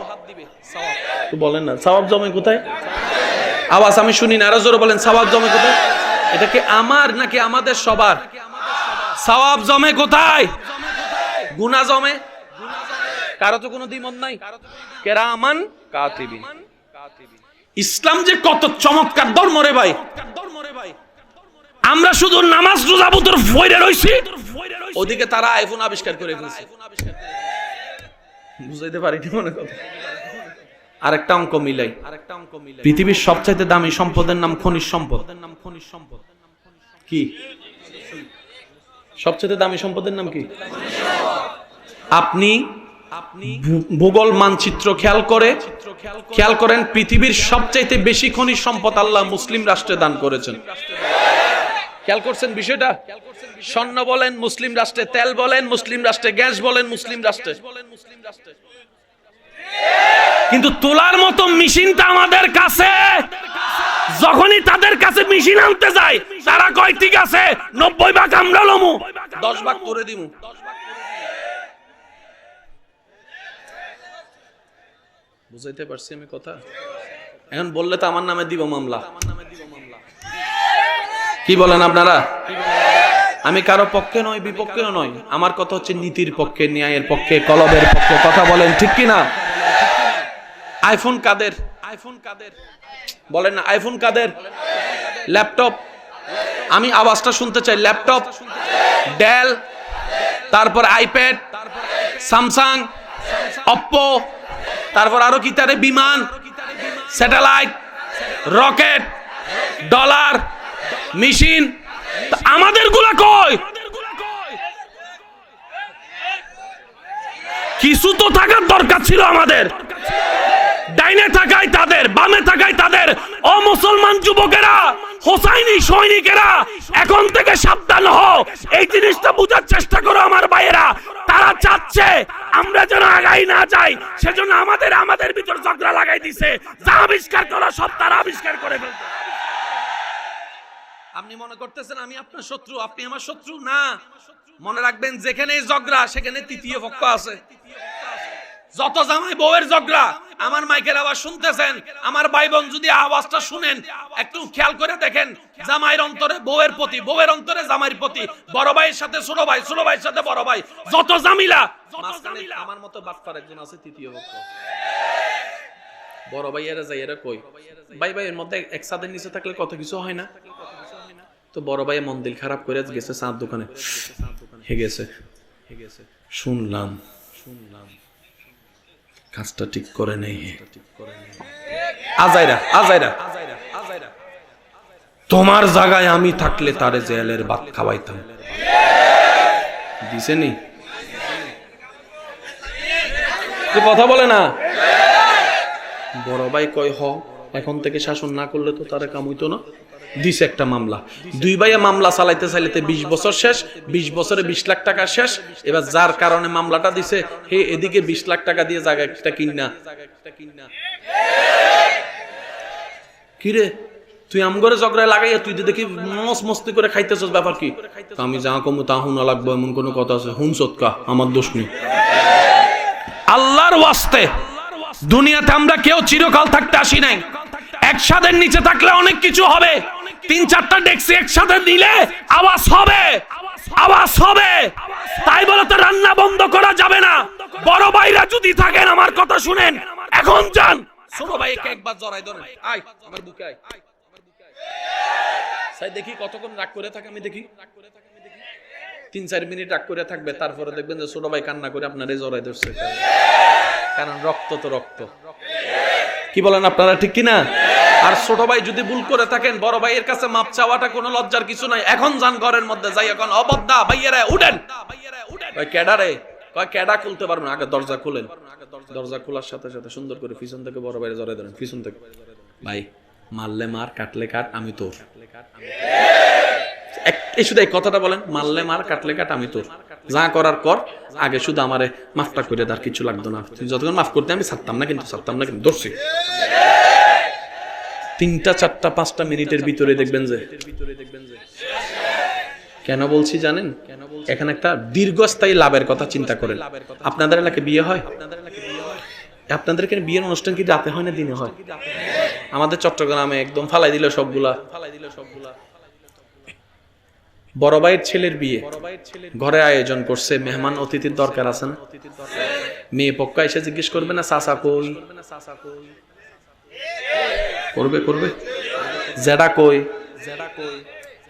বলেন না সওয়াব জমে কোথায়? আওয়াজ আমি শুনি না, আরো জোরে বলেন সওয়াব জমে কোথায়? এটা কি আমার নাকি আমাদের সবার? সওয়াব জমে কোথায়? গুনাহ জমে, কারো তো কোনো দ্বিমত নাই। কিরামান কাতিবিন। ইসলাম যে কত চমৎকার ধর্ম রে ভাই। আমরা শুধু নামাজ রোজা বুতর ফইরে রইছি, ওদিকে তারা আইফোন আবিষ্কার করে ফেলছে। বুঝাইতে পারিনি মনে কথা। আরেকটা অঙ্ক মিলাই, পৃথিবীর সবচাইতে দামি সম্পদের নাম খনিজ সম্পদ। কি সবচাইতে দামি সম্পদের নাম কি? আপনি ভূগোল মানচিত্র খেয়াল করেন, পৃথিবীর সবচাইতে বেশি খনিজ সম্পদ আল্লাহ মুসলিম রাষ্ট্রে দান করেছেন। খেয়াল করছেন বিষয়টা? স্বর্ণ বলেন মুসলিম রাষ্ট্রে, তেল বলেন মুসলিম রাষ্ট্রে, গ্যাস বলেন মুসলিম রাষ্ট্রে। কিন্তু তোলার মতো মেশিনটা আমাদের কাছে। যখনই তাদের কাছে মেশিন আনতে যায়, তারা কয় ঠিক আছে 90 ভাগ আমরা লমু, 10 ভাগ করে দিমু। বুঝাইতে পারছি আমি কথা? এখন বললে তো আমার নামে দিব মামলা। কি বলেন আপনারা? আমি কারো পক্ষে নয়, বিপক্ষেও নয়। আমার কথা হচ্ছে নীতির পক্ষে, ন্যায়ের পক্ষে, কলবের পক্ষে। কথা বলেন ঠিক কি না? আইফোন কাদের? বলেন না, আইফোন কাদের? ল্যাপটপ। আমি আওয়াজটা শুনতে চাই। ল্যাপটপ, ডেল, তারপর আইপ্যাড, স্যামসাং, অপ্পো, তারপর আরো কি তারে বিমান, স্যাটেলাইট, রকেট, ডলার, মেশিন। আমাদের গুলা কই? কিছু তো থাকার দরকার ছিল আমাদের। ডাইনে থাকায় তাদের, বামে থাকায় তাদের। ও মুসলমান যুবকেরা, হোসাইনি সৈনিকেরা, এখন থেকে সাবধান হও। এই জিনিসটা বুঝার চেষ্টা করো আমার ভাইয়েরা। তারা চাচ্ছে আমরা যেন আগাই না যাই, সেজন্য আমাদের ভিতর ঝগড়া লাগাই দিছে। যা আবিষ্কার করা সব তারা আবিষ্কার করে ফেলতে। আপনি মনে করতেছেন আমি আপনার শত্রু, আপনি আমার শত্রু না। মনে রাখবেন, যেখানে ঝগড়া সেখানে তৃতীয় পক্ষ আছে। যত জামাই বউয়ের ঝগড়া, আমার মাইকের আওয়াজ শুনতেছেন, আমার ভাই বোন যদি আওয়াজটা শুনেন, একটু খেয়াল করে দেখেন, জামাইয়ের অন্তরে বউয়ের প্রতি, বউয়ের অন্তরে জামাইয়ের প্রতি, বড় ভাইয়ের সাথে ছোট ভাই, ছোট ভাইয়ের সাথে বড় ভাই, যত জামিলা, আমার মতো বাটপার একজন আছে তৃতীয় পক্ষ। বড় ভাইয়েরা যাইয়েরা কই, ভাই ভাইয়ের মধ্যে এক ছাদের নিচে থাকলে কত কিছু হয় না। তো বড় ভাই মন দিল খারাপ করে গেছে চাঁদ দোকানে, হেগেছে, শুনলাম কাজটা ঠিক করে নেই। আজাইরা তোমার জায়গায় আমি থাকলে তারে জেলের ভাত খাওয়াইতাম। দিছে নি? কথা বলে না। বড় ভাই কয় হ, এখন থেকে শাসন না করলে তো তারে কাম হইতো না। দিছে একটা মামলা। দুই ভাইয়া মামলা চালাইতে চালাইতে 20 বছর শেষ। 20 বছরে 20 লাখ টাকা শেষ। এবার যার কারণে মামলাটা দিছে, হে এদিকে 20 লাখ টাকা দিয়ে জায়গাটা কিনা। কিরে তুই আমগরে ঝগড়ায় লাগাইয়া তুই দেখি মস্তি করে খাইতেছস, ব্যাপার কি? আমি যা কমু তা হুনা লাগবো এমন কোন কথা আছে? হুন সৎকা, আমার দোষ নেই। আল্লাহর ওয়াস্তে, দুনিয়াতে আমরা কেউ চিরকাল থাকতে আসি নাই। একসাথে নিচে থাকলে অনেক কিছু হবে। 3-4টা ডেক্সি একসাথে দিলে আওয়াজ হবে। তাই বলে তো রান্না বন্ধ করা যাবে না। বড় ভাইরা যদি থাকেন আমার কথা শুনেন, এখন যান ছোট ভাইকে একবার জড়াই ধরেন, আয় আমার বুকে আয়। সাই দেখি কতক্ষণ রাগ করে থাকে, আমি দেখি 3-4 মিনিট রাগ করে থাকবে, তারপরে দেখবেন যে ছোট ভাই কান্না করে আপনারে জড়াই ধরছে। কারণ রক্ত তো রক্ত। কি বলেন আপনারা, ঠিক কিনা? আর ছোট ভাই যদি ভুল করে থাকেন, বড় ভাইয়ের কাছে মাপ চাওয়াটা কোনো লজ্জার কিছু নাই। এখন যান ঘরের মধ্যে যাই, এখন অবদ্ধা ভাইয়েরা উঠেন। ক্যাডারে কয় ক্যাডা খুলতে পারবেন, আগে দরজা খুলেন। দরজা খোলার সাথে সাথে সুন্দর করে পিছন থেকে বড় ভাইয়ের জড়াই ধরেন, পিছন থেকে। ভাই মারলে মার, কাটলে কাট, আমি তোর। এই শুধু এই কথাটা বলেন, মারলে মার, কাটলে কাট, আমি তোর। যা করার কর, আগে শুধু আমারে মাফটা করে তার কিছু লাগতো না। যতক্ষণ মাফ করতে আমি ছাড়তাম না, কিন্তু ধরছি। 3টা 4টা 5টা মিনিটের ভিতরে দেখবেন যে কেন বলছি জানেন? এখানে একটা দীর্ঘস্থায়ী লাভের কথা চিন্তা করেন। আপনাদের এলাকায় বিয়ে হয়? আপনাদের এখানে বিয়ের অনুষ্ঠান কি রাতে হয় না দিনে হয়? আমাদের চট্টগ্রামে একদম ফালাই দিল সবগুলা। বড় ভাইয়ের ছেলের বিয়ে, ঘরে আয়োজন করছে, মেহমান অতিথির দরকার আছে না? মেয়ে পক্ষ এসে জিজ্ঞেস করবে না চাচা কই? করবে করবে, জেডা কই,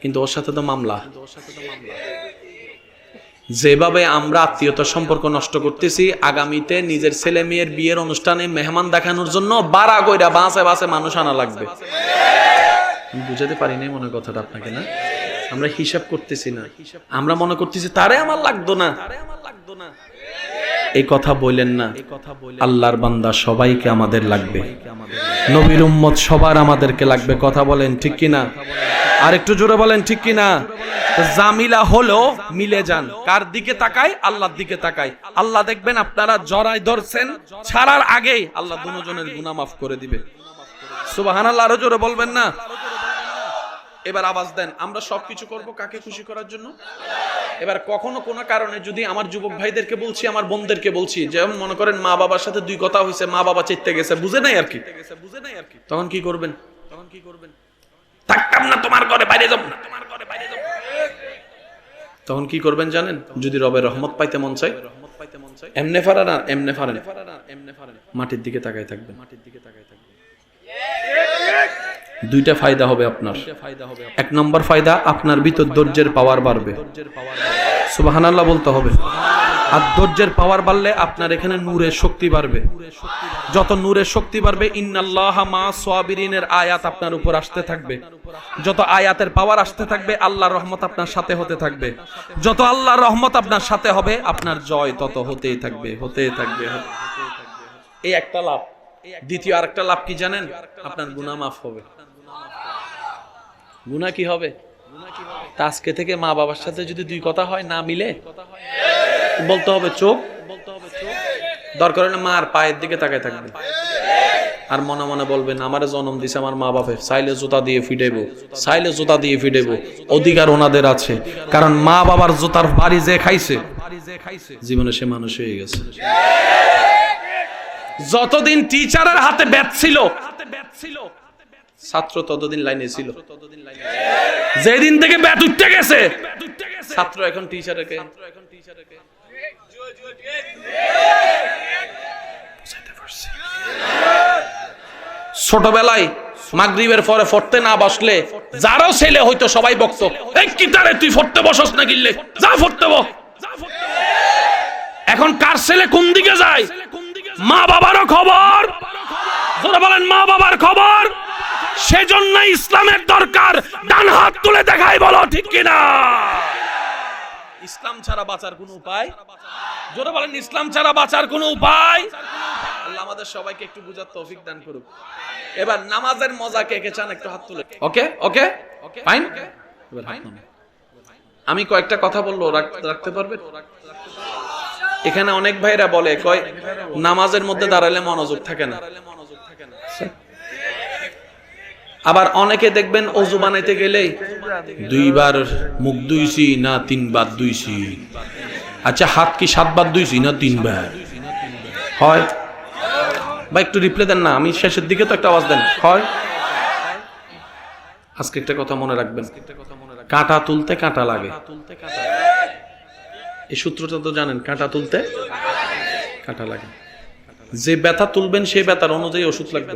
কিন্তু ওর সাথে তো মামলা। যেভাবে আমরা আত্মীয়তার সম্পর্ক নষ্ট করতেছি, আগামীতে নিজের ছেলে মেয়ের বিয়ের অনুষ্ঠানে মেহমান দেখানোর জন্য বাড়া কইরা বাসে বাসে মানুষ আনা লাগবে। বুঝাতে পারি নাই মনে কথাটা আপনাকে, না? আমরা হিসাব করতেছি না, আমরা মনে করতেছি তারে আমার লাগতো না। এই কথা বললেন না, আল্লাহর বান্দা সবাইকে আমাদের লাগবে, নবীর উম্মত সবার আমাদেরকে লাগবে। কথা বলেন ঠিক কিনা? আর একটু জোরে বলেন ঠিক কিনা? জামিলা হলো মিলে যান। কার দিকে তাকায়? আল্লাহর দিকে তাকায়। আল্লাহ দেখবেন আপনারা জড়ায় ধরছেন, ছাড়ার আগেই আল্লাহ দুজনের গুনাহ মাফ করে দিবে। সুবহানাল্লাহ, আরো জোরে বলবেন না? এবার আওয়াজ দেন, আমরা সবকিছু করব কাকে খুশি করার জন্য? এবার কখনো কোনো কারণে যদি আমার যুবক ভাইদেরকে বলছি, আমার বোনদেরকে বলছি, যেমন মনে করেন মা বাবার সাথে দুই কথা হয়েছে, মা বাবা চেতে গেছে, বুঝে নাই আর কি, তখন কি করবেন? থাকতাম না তোমার ঘরে, বাইরে যাব না তোমার ঘরে, বাইরে যাব। তখন কি করবেন জানেন? যদি রবের রহমত পাইতে মন চায়, এমনে ফারা না, এমনে ফারেন, মাটির দিকে তাকায় থাকবেন। দুইটা ফায়দা হবে আপনার। এক নম্বর ফায়দা, আপনার ভিতর ধৈর্যের পাওয়ার বাড়বে। সুবহানাল্লাহ বলতে হবে। আর ধৈর্যের পাওয়ার বাড়লে আপনার এখানে নূরের শক্তি বাড়বে। যত নূরের শক্তি বাড়বে, ইন্নাল্লাহা মা সাবিরিনের আয়াত আপনার উপর আসতে থাকবে। যত আয়াতের পাওয়ার আসতে থাকবে, আল্লাহর রহমত আপনার সাথে হতে থাকবে। যত আল্লাহর রহমত আপনার সাথে হবে, আপনার জয় তত হতেই থাকবে, হতেই থাকবে। এই একটা লাভ। দ্বিতীয় আরেকটা লাভ কি জানেন? আপনার গুনাহ মাফ হবে। গুনাহ কি হবে? আজকে থেকে মা বাবার সাথে যদি দুই কথা হয় না মিলে, বলতে হবে চোখ, দরকার হলে মার পায়ের দিকে তাকায় থাকবে। আর মনে মনে বলবেন, আমারে জন্ম দিছে আমার মা বাপে, চাইলে জুতা দিয়ে ফিটাইবো, চাইলে জুতা দিয়ে ফিটাইবো, অধিকার ওনাদের আছে। কারণ মা বাবার জুতার বাড়ি যে খাইছে, জীবনে সে মানুষ হয়ে গেছে। যতদিন টিচারের হাতে ব্যাট ছিল, ছাত্র ততদিন লাইনে ছিল। যেদিন থেকে ব্যাট উঠতে গেছে, ছাত্র এখন টিচারকে। ছোটবেলায় মাগরিবের পরে পড়তে না বসলে যারাও ছেলে হইতো সবাই বকতো, এই কিতারে তুই পড়তে বসস না গিললে, যা পড়তে বস। এখন কার ছেলে কোন দিকে যায়? মা বাবারও খবর, যারা বলেন মা বাবার খবর। সেজন্য ইসলামের দরকার। ডান হাত তুলে দেখাই, বলো ঠিক কিনা? ইসলাম ছাড়া বাঁচার কোনো উপায়? যারা বলেন ইসলাম ছাড়া বাঁচার কোনো উপায়? আল্লাহ আমাদের সবাইকে একটু বুঝার তৌফিক দান করুক। এবার নামাজের মজা কে কে চান একটু হাত তুলে। ওকে ওকে ফাইন। আমি কয়েকটা কথা বলবো, রাখতে পারবেন? এখানে অনেক ভাইরা বলে, কয় নামাজের মধ্যে দাঁড়ালে মনোযোগ থাকে না। আবার অনেকে দেখবেন ওযু বানাইতে গেলে দুইবার মুখ ধুইছি না তিনবার ধুইছি। আচ্ছা, হাত কি 7 বার ধুইছি না 3 বার হয়? বা একটু রিপ্লাই দেন না, আমি শেষের দিকে তো একটা আওয়াজ দেন। হয়? আজকে একটা কথা মনে রাখবেন, কাঁটা তুলতে কাঁটা লাগে। এই সূত্রটা তো জানেন, কাঁটা তুলতে কাঁটা লাগে। যে ব্যথা তুলবেন সেই ব্যথার অনুযায়ী ওষুধ লাগবে।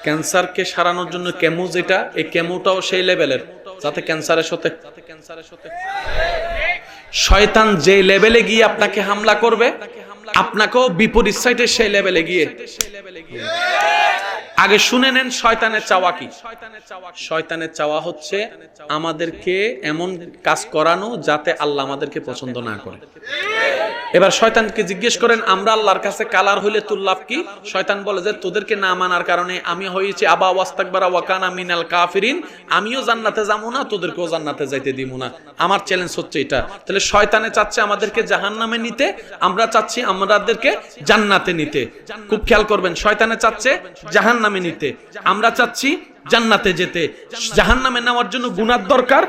ক্যান্সারকে সারানোর জন্য কেমো, যেটা এই কেমোটাও সেই লেভেলের, যাতে ক্যান্সারের সাথে শয়তান যে লেভেলে গিয়ে আপনাকে হামলা করবে, আপনাকেও বিপরীত সাইডে সেই লেভেলে গিয়ে। আগে শুনে নেন শয়তানের চাওয়া কি। শয়তানের চাওয়া হচ্ছে আমাদেরকে এমন কাজ করানো যাতে আল্লাহ আমাদেরকে পছন্দ না করে। এবার শয়তানকে জিজ্ঞেস করেন, আমরা আল্লাহর কাছে কালার হইলে তোর লাভ কি? শয়তান বলে যে তোদেরকে না মানার কারণে আমি হয়েছি আবা ওয়াস্তাকবারা ওয়া কানা মিনাল কাফিরিন, আমিও জান্নাতে যাবো না, তোদেরকেও জান্নাতে যাইতে দিব না। আমার চ্যালেঞ্জ হচ্ছে এটা। তাহলে শয়তানে চাচ্ছে আমাদেরকে জাহান্নামে নিতে, আমরা চাচ্ছি আমাদেরকে জান্নাতে নিতে। খুব খেয়াল করবেন, শয়তানে চাচ্ছে জাহান্নামে নিতে, আমরা চাচ্ছি জান্নাতে যেতে। জাহান্নামে নেওয়ার জন্য গুনার দরকার,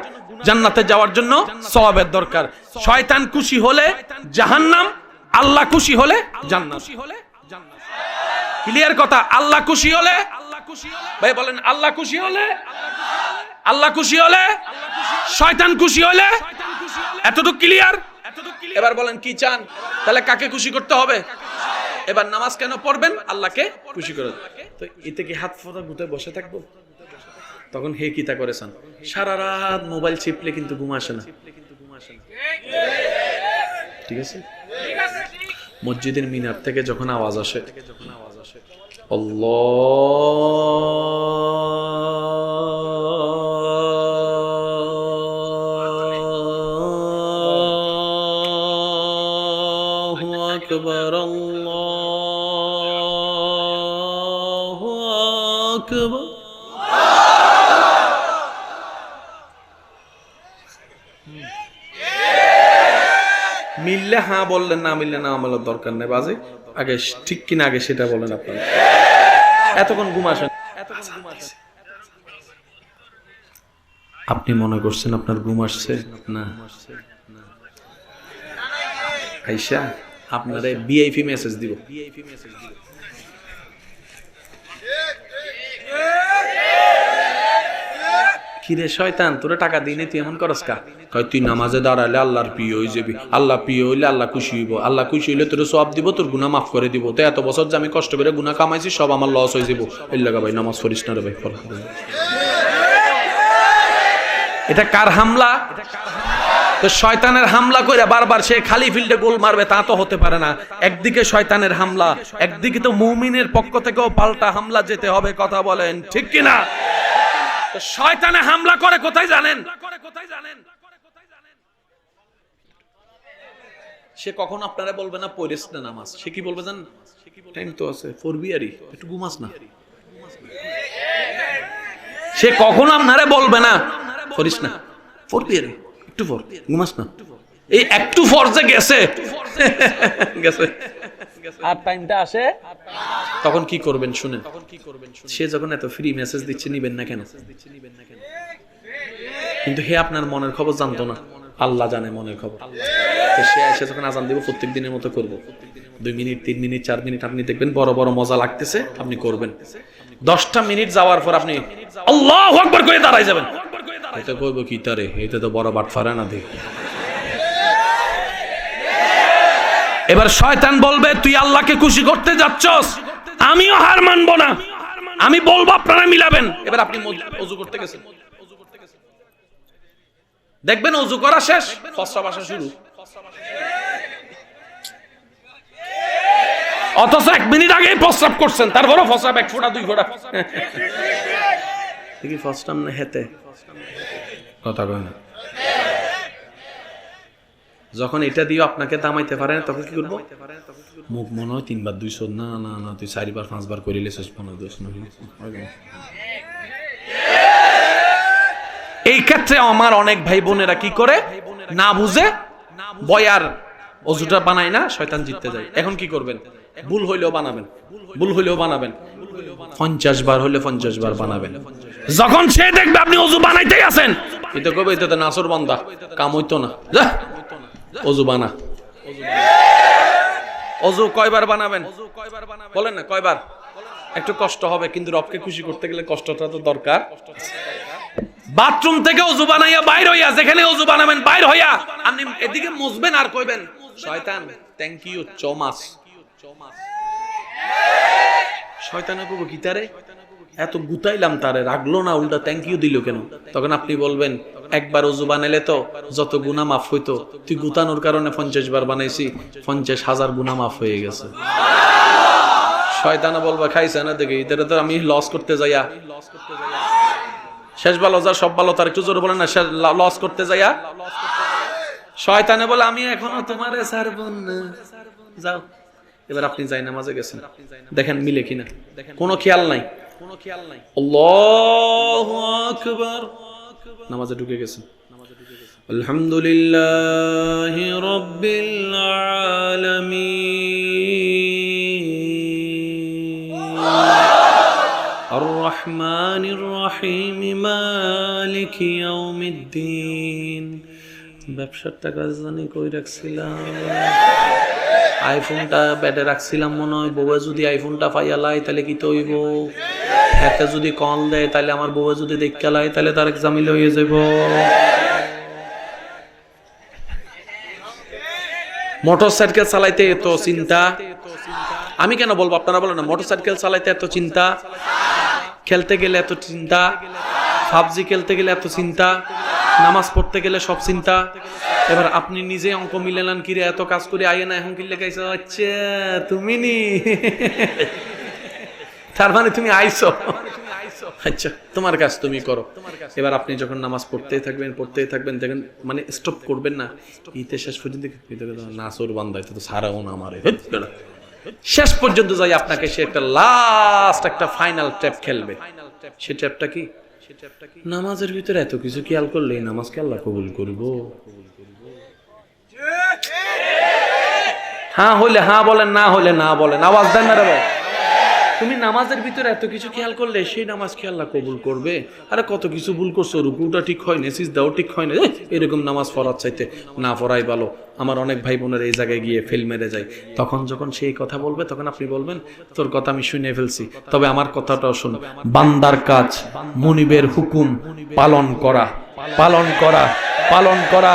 জান্নাতে যাওয়ার জন্য সওয়াবের দরকার। শয়তান খুশি হলে জাহান্নাম, আল্লাহ খুশি হলে জান্নাত। ক্লিয়ার কথা? আল্লাহ খুশি হলে, ভাই বলেন আল্লাহ খুশি হলে, আল্লাহ খুশি হলে শয়তান খুশি হলে এতটুকু ক্লিয়ার। এবার বলেন কি চান? তাহলে কাকে খুশি করতে হবে? এবার নামাজ কেন পড়বেন? আল্লাহকে খুশি করে। তো এতে কি হাত ফোঁটা গুটে বসে থাকবো? তখন হে কিতা করেছেন? সারা রাত মোবাইল চিপলে কিন্তু ঘুম আসে না। ঠিক আছে, মসজিদের মিনার থেকে যখন আওয়াজ আসে আল্লাহু আকবার আল্লাহু আকবার, মিললে হ্যাঁ বললেন, না মিললে না বলার দরকার নেই। বাজে আগে ঠিক কিনা আগে সেটা বলেন। আপনার এতক্ষণ ঘুম আসেন, আপনি মনে করছেন আপনার ঘুম আসছে না? আইসা আপনারে ভিআইপি মেসেজ দিব। কিরে শয়তান, তোরা টাকা দিনে তুই এমন করস কা? কয় তুই নামাজে দাঁড়ালে আল্লাহর প্রিয় হয়ে যাবি, আল্লাহ প্রিয় হইলে আল্লাহ খুশি হইব, আল্লাহ খুশি হইলে তোর সওয়াব দিব, তোর গুনাহ মাফ করে দিব। তো এত বছর যে আমি কষ্ট করে গুনাহ কামাইছি সব আমার লস হয়ে যাব। এই লাগা ভাই নামাজ পড়িস না রে ভাই। এটা কার হামলা? তো শয়তানের হামলা করে বারবার সে খালি ফিল্ডে গোল মারবে তা তো হতে পারে না। একদিকে শয়তানের হামলা, একদিকে তো মুমিনের পক্ষ থেকেও পাল্টা হামলা যেতে হবে। কথা বলেন ঠিক কিনা? তো শয়তানে হামলা করে কোথায় জানেন? সে কখন আপনারা বলবে না পড়িস না নামাজ, সে কি বলবে জানেন? টাইম তো আছে, পড়বি আরই, একটু ঘুমাস না। সে কখন আপনারা বলবে না পড়িস না, পড়বি আরই, একটু পড়, ঘুমাস না। এই একটু ফরজে গেছে গেছে আর টাইমটা আসে, তখন কি করবেন শুনেন। সে যখন এত ফ্রি মেসেজ দিচ্ছে নিবেন না কেন? কিন্তু হে আপনার মনের খবর জানতো না, আল্লাহ জানে মনের খবর। তো সে এসে যখন আজান দিব প্রত্যেক দিনের মতো করব, 2 মিনিট 3 মিনিট 4 মিনিট আপনি দেখবেন বড় বড় মজা লাগতেছে, আপনি করবেন। 10টা মিনিট যাওয়ার পর আপনি আল্লাহু আকবার করে দাঁড়ায় যাবেন। এটা কইব কি তারে, এটা তো বড় বাটফারা না দেখ। এবার শয়তান বলবে তুই আল্লাহকে খুশি করতে যাচ্ছস, আমিও হার মানবো না, আমি বলবো আপনারা মিলাবেন। এবার আপনি ওযু করতে গেছেন, দেখবেন ওযু করা শেষ, প্রস্রাব আসা শুরু। অথচ 1 মিনিট আগে প্রস্রাব করছেন, তারপরও প্রস্রাব 1 ফোঁটা 2 ফোঁটা। দেখি প্রস্রাব না হেতে কথা কয় না। যখন এটা দিয়ে আপনাকে দামাইতে পারে না তখন কি করবো? মুখ মনে হয় 3 বার 200, না না না তুই 4 বার 5 বার করিলে শেষ 15 10 এই ক্ষেত্রে আমার অনেক ভাই বোনেরা কি করে না বুঝে বয়ার ওযুটা বানায় না, শয়তান জিততে যায়। এখন কি করবেন? ভুল হইলেও বানাবেন, ভুল হইলেও বানাবেন, 50 বার হলে 50 বার বানাবেন। যখন সে দেখবে আপনি ওযু বানাইতেই আছেন, এটা কবে এটা তো নাসর বান্দা, কাম হইতো না, যা ওযু বানা। ওযু কয়বার বানাবেন বলেন না, কয়বার? একটু কষ্ট হবে, কিন্তু রবকে খুশি করতে গেলে কষ্টটা তো দরকার। বাথরুম থেকে ওযু বানাইয়া বাইর হইয়া, যেখানে ওযু বানাবেন বাইর হইয়া আপনি এদিকে মুছবেন আর কইবেন শয়তান থ্যাংক ইউ সো মাচ। শয়তানে কইব কি তারে এত গুতাইলাম, তারে রাগলো না, উল্টা থ্যাংক ইউ দিল কেন? তখন আপনি বলবেন একবার ওযু বানাইলে তো যত গুনাহ মাফ হইতো, তুই গুতানোর কারণে 50 বার বানাইছি, 50,000 গুনাহ মাফ হয়ে গেছে। শয়তানে বলবে খাইছে না দেখি, এটা তো আমি লস করতে যাইয়া, শেষ ভালো যা সব ভালো তার, একটু জোরে বলেন না, লস করতে যাইয়া। শয়তানে বলে আমি এখনো তোমারে ছাড়ব না, যাও। এবার আপনি যাই নামাজে গেছেন, দেখেন মিলে কিনা, কোনো খেয়াল নাই, আল্লাহু আকবার, নামাজে ঢুকে গেছেন। আলহামদুলিল্লাহি রাব্বিল আলামিন আর-রহমানির রহিম মালিকি ইয়াউমিদ্দিন। ব্যবসার টাকা জানি কই রাখছিলাম, আইফোনটা ব্যাটে রাখছিলাম মনে হয়। বউয়ে যদি আইফোনটা পাইয়া লাই তাহলে কি তো হইব? হাতে যদি কল দেয় তাহলে আমার বউয়ে যদি দেখা লাই তাহলে তার জামিল হয়ে যাব। মোটরসাইকেল চালাইতে এত চিন্তা, আমি কেন বলবো, আপনারা বলেন না, মোটরসাইকেল চালাইতে এত চিন্তা, খেলতে গেলে এত চিন্তা, পাবজি খেলতে গেলে এত চিন্তা, নামাজ পড়তে গেলে সব চিন্তা। এবার আপনি নিজে অঙ্ক মিলেলেন, কিরে এত কাজ করে আইয়ে না এখন কি লেখাইছো, আচ্ছা তুমি নি, তার মানে তুমি আইছো, আচ্ছা তোমার কাজ তুমি করো। এবার আপনি যখন নামাজ পড়তেই থাকবেন দেখেন মানে স্টপ করবেন না, ইতে শেষ পর্যন্ত নাসর বান্দাই তো সারাও না আমারে, শেষ পর্যন্ত যাই আপনাকে সে একটা লাস্ট একটা ফাইনাল ট্যাপ খেলবে। সে ট্যাপটা কি? নামাজের ভিতরে এত কিছু খেয়াল করলে নামাজকে আল্লাহ কবুল করব। হ্যাঁ হইলে হ্যাঁ বলেন, না হইলে না বলেন, আওয়াজ দেন না রে ভাই। তুমি নামাজের ভিতরে এত কিছু খেয়াল করলে সেই নামাজকে আল্লাহ কবুল করবে। আরে কত কিছু ভুল করছো, রুকুটা ঠিক হয় না, সিজদাও ঠিক হয় না, এরকম নামাজ পড়ার চাইতে না পড়াই ভালো। আমার অনেক ভাই বোনের এই জায়গায় গিয়ে ফেল মেরে যায়। তখন যখন সেই কথা বলবে তখন আপনি বলবেন তোর কথা আমি শুনে ফেলছি, তবে আমার কথাটাও শুন। বান্দার কাজ মুনিবের হুকুম পালন করা, পালন করা, পালন করা,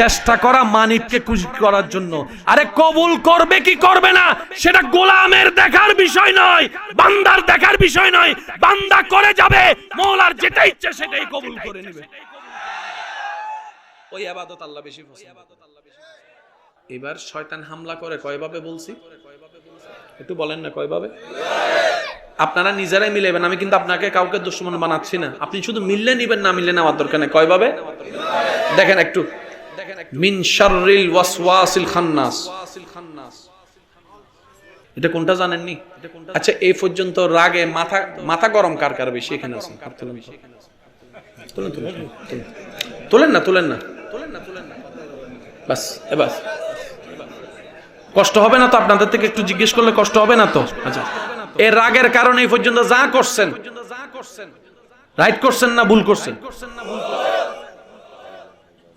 চেষ্টা করা মানিবকে খুশি করার জন্য। আরে কবুল করবে কি করবে না সেটা গোলামের দেখার বিষয় নয়, বান্দার দেখার বিষয় নয়। বান্দা করে যাবে, মওলার যেটা ইচ্ছে সেটাই কবুল করে নেবে। ওই ইবাদত আল্লাহ বেশি পছন্দ। এবার শয়তান হামলা করে কয়ভাবে বলছি, একটু বলেন না কয়ভাবে? আপনারা নিজেরাই মিলাবেন, আমি কিন্তু আপনাকে কাউকে দুশমন বানাচ্ছি না, আপনি শুধু মিললে নিবেন, না মিললে নেওয়ার দরকার নেই। কয়ভাবে দেখেন একটু, মিন শাররিল ওয়াসওয়াসিল খান্নাস, এটা কোনটা জানেননি? আচ্ছা এই পর্যন্ত রাগে মাথা গরম কার কার বেশি এখানে আছে? তোলেন না, তোলেন না, বাস এবার কষ্ট হবে না তো? আপনাদের থেকে একটু জিজ্ঞেস করলে কষ্ট হবে না তো? আচ্ছা এই রাগের কারণে এই পর্যন্ত যা করছেন রাইট করছেন না ভুল করছেন?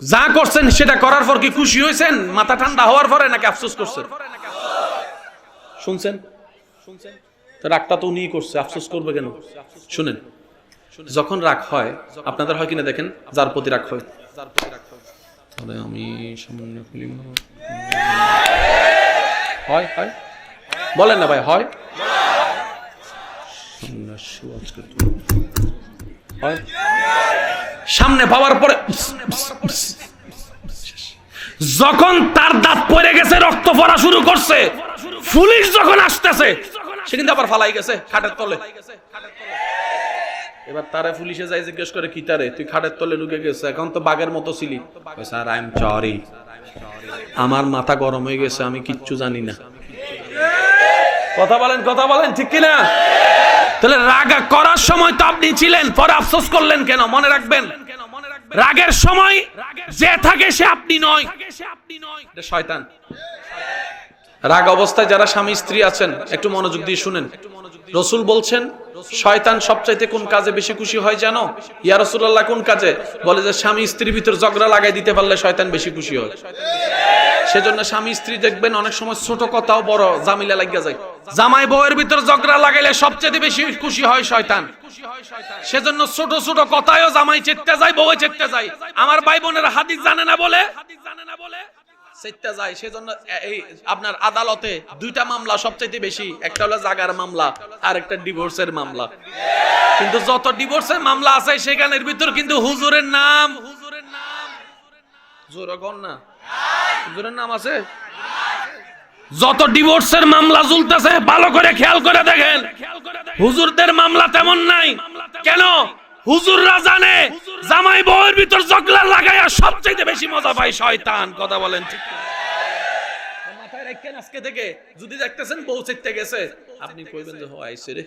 যা করছেন সেটা করার পর কি খুশি হয়েছেন মাথা ঠান্ডা হওয়ার পরে, নাকি আফসোস করছেন? শুনছেন? তো রাগটা তো উনিই করছে, আফসোস করবে কেন? শুনেন, যখন রাগ হয় আপনাদের হয় কিনা দেখেন, যার প্রতি রাগ হয়, আমি সামান্য হয় হয় বলেন না ভাই, হয় হয় সামনে পাওয়ার পরে যখন তার দাঁত পড়ে গেছে, রক্ত পড়া শুরু করছে, পুলিশ যখন আসতেছে সে কিন্তু আবার ফালাই গেছে খাটের তলে। এবার তারে পুলিশে যাই জিজ্ঞেস করে, কি তারে তুই খাটের তলে ঢুকে গেছে, এখন তো বাঘের মতো ছিলি। স্যার আই এম সরি, আমার মাথা গরম হয়ে গেছে, আমি কিচ্ছু জানি না। কথা বলেন, কথা বলেন, ঠিক কিনা? তাহলে রাগ করার সময় তো আপনি ছিলেন, পরে আফসোস করলেন কেন? মনে রাখবেন, রাগের সময় যে থাকে সে আপনি নয়, এটা শয়তান। রাগ অবস্থায় যারা স্বামী স্ত্রী আছেন একটু মনোযোগ দিয়ে শুনেন। রাসূল বলছেন শয়তান সবচাইতে কোন কাজে বেশি খুশি হয় জানো? ইয়া রাসূলুল্লাহ কোন কাজে? বলে যে স্বামী স্ত্রীর ভিতর ঝগড়া লাগাই দিতে পারলে শয়তান বেশি খুশি হয়। সেজন্য স্বামী স্ত্রী দেখবেন অনেক সময় ছোট কথাও বড় জামিলা লাগিয়া যায়। জামাই বউয়ের ভিতর ঝগড়া লাগাইলে সবচেয়ে বেশি খুশি হয় শয়তান। সেজন্য ছোট ছোট কথায়ও জামাই চেটতে যায়, বউ চেটতে যায়। আমার ভাই বোনের হাদিস জানে না বলে চেটতে যায়। সেজন্য এই আপনার আদালতে দুইটা মামলা সবচেয়ে বেশি, একটা হলো জাগার মামলা আর একটা ডিভোর্সের মামলা। কিন্তু যত ডিভোর্সের মামলা আছে সেখানের ভিতর কিন্তু হুজুরের নাম, জোরগণ না, হুজুরের নাম আছে। যত ডিভোর্সের মামলা ঝুলতেছে ভালো করে খেয়াল করে দেখেন, হুজুরদের মামলা তেমন নাই। কেন? হুজুররা জানে জামাই বউয়ের ভিতর ঝগড়া লাগায়া সবচেয়ে বেশি মজা পায় শয়তান। কথা বলেন ঠিক? মাথায় রাখেন, আজকে থেকে যদি দেখতেছেন বউ চেতে গেছে, আপনি কইবেন যে আইছে রে।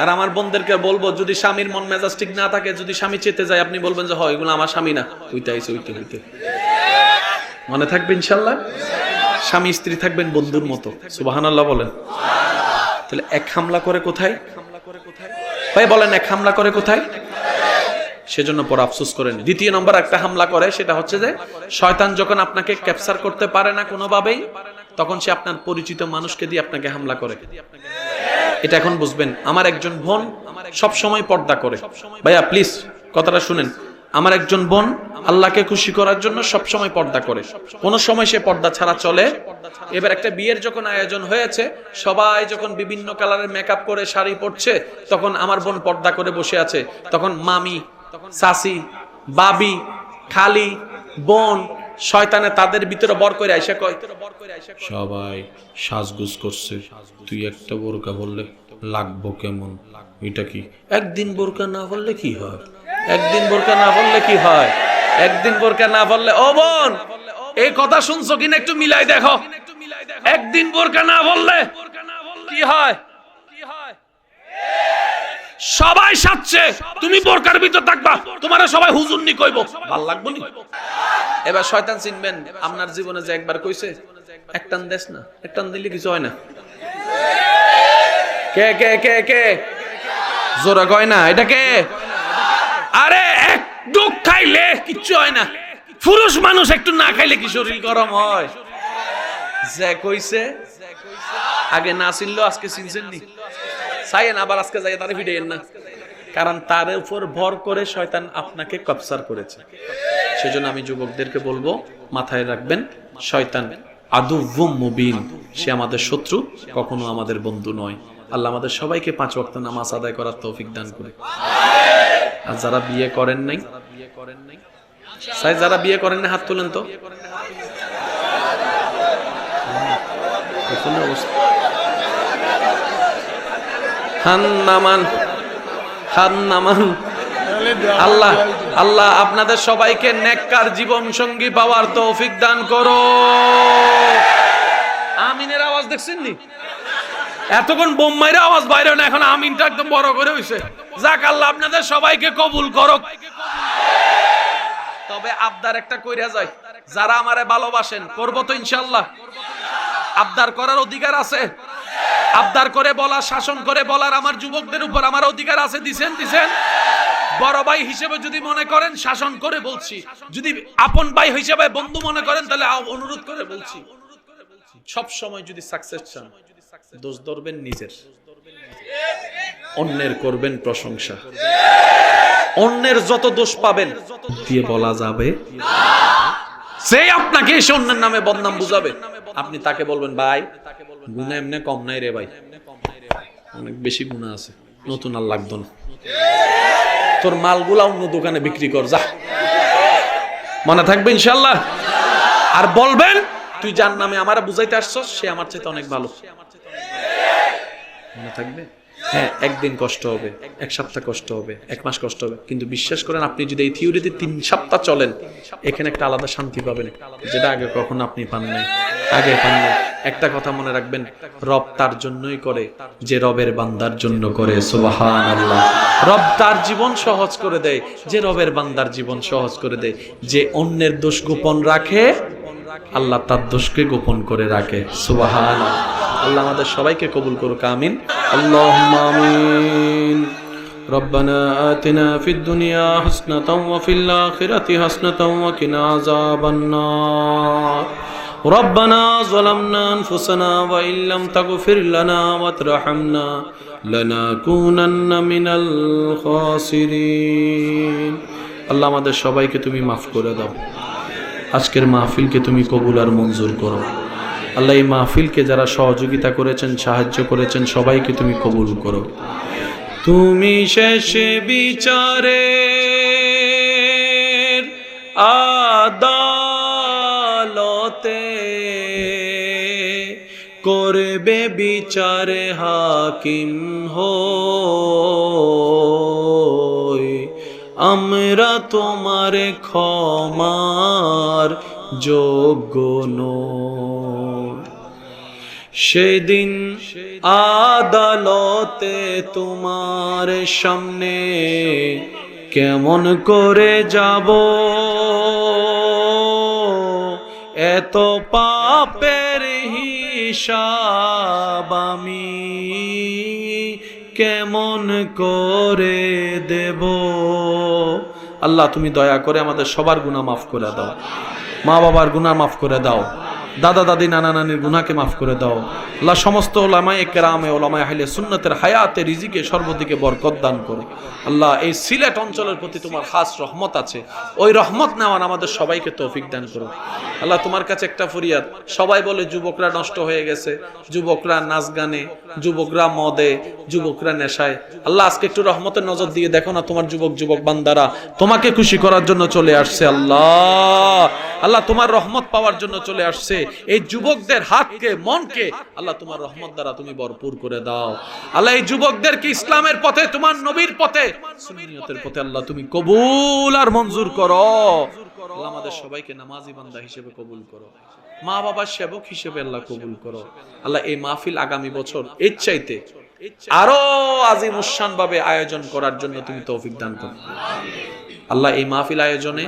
আর আমার বোনদেরকে বলবো, যদি স্বামীর মন মেজাজ ঠিক না থাকে, যদি স্বামী চেতে যায়, আপনি বলবেন যে হয় এগুলো আমার স্বামী না, ওইটা আইছে ওইটা হইতে। মনে থাকবে ইনশাআল্লাহ। স্বামী স্ত্রী থাকবেন বন্ধুর মতো। সুবহানাল্লাহ বলেন। তাহলে এক হামলা করে কোথায় ভাই বলেন? এক হামলা করে কোথায়? সেজন্য পর আফসোস করেন। দ্বিতীয় নম্বর একটা হামলা করে, সেটা হচ্ছে যে শয়তান যখন আপনাকে ক্যাপচার করতে পারে না কোনোভাবেই, তখন সে আপনার পরিচিত মানুষকে দিয়ে আপনাকে হামলা করে। এটা এখন বুঝবেন। আমার একজন বোন সব সময় পর্দা করে। ভাইয়া প্লিজ কথাটা শুনেন। আমার একজন বোন আল্লাহকে খুশি করার জন্য সব সময় পর্দা করে, কোন সময় সে পর্দা ছাড়া চলে। এবার একটা বিয়ের যখন আয়োজন হয়েছে, সবাই যখন বিভিন্ন কালারের মেকআপ করে শাড়ি পরছে, তখন আমার বোন পর্দা করে বসে আছে। তখন মামি, চাচি, বাবি, খালি, বোন, শয়তানে তাদের ভিতরে বর করে আইসা কয়, সবাই সাজগুজ করছে, তুই একটা বোরকা বললে লাগবো কেমন? এটা কি একদিন বোরকা না বললে কি হয়? একদিন বোরকা না বললে কি হয়? একদিন বোরকা না বললে, ও বোন এই কথা শুনছো কিনা একটু মিলাই দেখো। একদিন বোরকা না বললে কি হয়? সবাই সাজছে, তুমি বোরকার ভিতর থাকবা, তোমারে সবাই হুজুরনি কইবো, ভাল লাগবো নি? এবার শয়তান চিনবেন আপনার জীবনে যে একবার কইছে একটান দেশ না, একটান দিলে কিছু হয় না। কে কে কে কে জোরে কয় না, এটা কে? আরে এক ডুক খাইলে কিচ্ছু হয় না, পুরুষ মানুষ একটু না খাইলে কি শরীর গরম হয়? যে কইছে আগে না চিনলো আজকে চিনছেন নি, চাইয়েন আবার আজকে যাই তারে ফিরেন না, কারণ তার উপর ভর করে শয়তান আপনাকে কবজার করেছে। সেজন্য আমি যুবকদেরকে বলবো, মাথায় রাখবেন শয়তান আদুউম মুবিন, সে আমাদের শত্রু, কখনো আমাদের বন্ধু নয়। আল্লাহ আমাদের সবাইকে 5 ওয়াক্ত নামাজ আদায় করার তৌফিক দান করে। আর যারা বিয়ে করেন নাই, যারা বিয়ে করেন না হাত তোলেন তো। আল্লাহ আল্লাহ আপনাদের সবাইকে নেককার জীবন সঙ্গী পাওয়ার তৌফিক দান করো। আমিনের আওয়াজ দেখছেন নি? এতক্ষণ বোম্বাইয়ের আওয়াজ বাইরে না, এখন আমিনটা একদম বড় করে হইছে। যাক, আল্লাহ আপনাদের সবাইকে কবুল করুক। তবে আবদার একটা কইরা যায়, যারা আমারে ভালোবাসেন, করব তো ইনশাআল্লাহ। আবদার করার অধিকার আছে, আবদার করে বলা, শাসন করে বলার আমার যুবকদের উপর আমার অধিকার আছে। দিছেন দিছেন বড় ভাই হিসেবে যদি মনে করেন শাসন করে বলছি, যদি আপন ভাই হিসেবে বন্ধু মনে করেন তাহলে অনুরোধ করে বলছি। সব সময় যদি সাকসেস চান, দোষ ধরবেন নিজের, অন্যের করবেন প্রশংসা। অন্যের যত দোষ পাবেন দিয়ে বলা যাবে সে আপনাকে এসে অন্যের নামে বদনাম বুঝাবে, আপনি তাকে বলবেন ভাই গুনাহ এমনি কম নাই রে ভাই, অনেক বেশি গুনাহ আছে, নতুন আর লাগতো না, তোর মালগুলা অন্য দোকানে বিক্রি কর যা, মনে থাকবে ইনশাআল্লাহ। আর বলবেন তুই যার নামে আমারে বুঝাইতে আসছস সে আমার চাইতে অনেক ভালো, মনে থাকবে। হ্যাঁ, একদিন কষ্ট হবে, এক সপ্তাহ কষ্ট হবে, এক মাস কষ্ট হবে, কিন্তু বিশ্বাস করেন আপনি যদি এই থিওরিতে 3 সপ্তাহ চলেন, এখানে একটা আলাদা শান্তি পাবেন, যেটা আগে কখনো আপনি পান নাই, আগে পান নাই। একটা কথা মনে রাখবেন, রব তার জন্যই করে যে রবের বান্দার জন্য করে। সুবহানাল্লাহ। রব তার জীবন সহজ করে দেয় যে রবের বান্দার জীবন সহজ করে দেয়। যে অন্যের দোষ গোপন রাখে, আল্লাহ তার দোষকে গোপন করে রাখে। সুবহানাল্লাহ। আল্লাহ আমাদের সবাইকে কবুল করুক, আমিন। আল্লাহুম্মা আমিন। রব্বানা আতিনা ফিদ দুনিয়া হাসনাতাও ওয়া ফিল আখিরাতি হাসনাতাও ওয়া কিনা আযাবান নার। রব্বানা যালামনা আনফুসানা ওয়া ইল্লাম তাগফির লানা ওয়া তারহামনা লানাকুনান্না মিনাল খাসিরিন। আল্লাহ আমাদের সবাইকে তুমি মাফ করে দাও, আজকের মাহফিলকে তুমি কবুল আর মঞ্জুর করো। আল্লাহ এই মাহফিলকে যারা সহযোগিতা করেছেন, সাহায্য করেছেন, সবাইকে তুমি কবুল করো। তুমি শেষ বিচারে আদালতে করবে বিচারে হাকিম হই, আমরা তোমার ক্ষমার যোগ্য নই। সেদিন আদালতে তোমার সামনে কেমন করে যাব, এত পাপের হিসাব আমি কেমন করে দেব। আল্লাহ তুমি দয়া করে আমাদের সবার গুনাহ মাফ করে দাও, মা বাবার গুনাহ মাফ করে দাও, দাদা দাদি নানা নানির গুনাহকে মাফ করে দাও আল্লাহ। সমস্ত উলামায়ে কেরামে উলামায়ে আহলে সুন্নাতের হায়াতে রিজিকে সর্বদিকে বরকত দান করো আল্লাহ। এই সিলেট অঞ্চলের প্রতি তোমার খাস রহমত আছে, ওই রহমত নেওয়ার আমাদের সবাইকে তৌফিক দান করো আল্লাহ। তোমার কাছে একটা ফরিয়াদ, সবাই বলে যুবকরা নষ্ট হয়ে গেছে, যুবকরা নাচ গানে, যুবকরা মদে, যুবকরা নেশায়। আল্লাহ আজকে একটু রহমতের নজর দিয়ে দেখো না, তোমার যুবক বান্দারা তোমাকে খুশি করার জন্য চলে আসছে আল্লাহ। আল্লাহ তোমার রহমত পাওয়ার জন্য চলে আসছে। এই যুবকদের হাতকে মনকে আল্লাহ তোমার রহমত দ্বারা তুমি ভরপুর করে দাও আল্লাহ। এই যুবকদেরকে ইসলামের পথে, তোমার নবীর পথে, সুন্নিয়তের পথে আল্লাহ তুমি কবুল আর মঞ্জুর করো আল্লাহ। আমাদের সবাইকে নামাজি বান্দা হিসেবে কবুল করো, মা বাবার সেবক হিসেবে আল্লাহ কবুল করো আল্লাহ। এই মাহফিল আগামী বছর এর চাইতে আরো আজিমুশান ভাবে আয়োজন করার জন্য তুমি তৌফিক দান করো আল্লাহ। এই মাহফিল আয়োজনে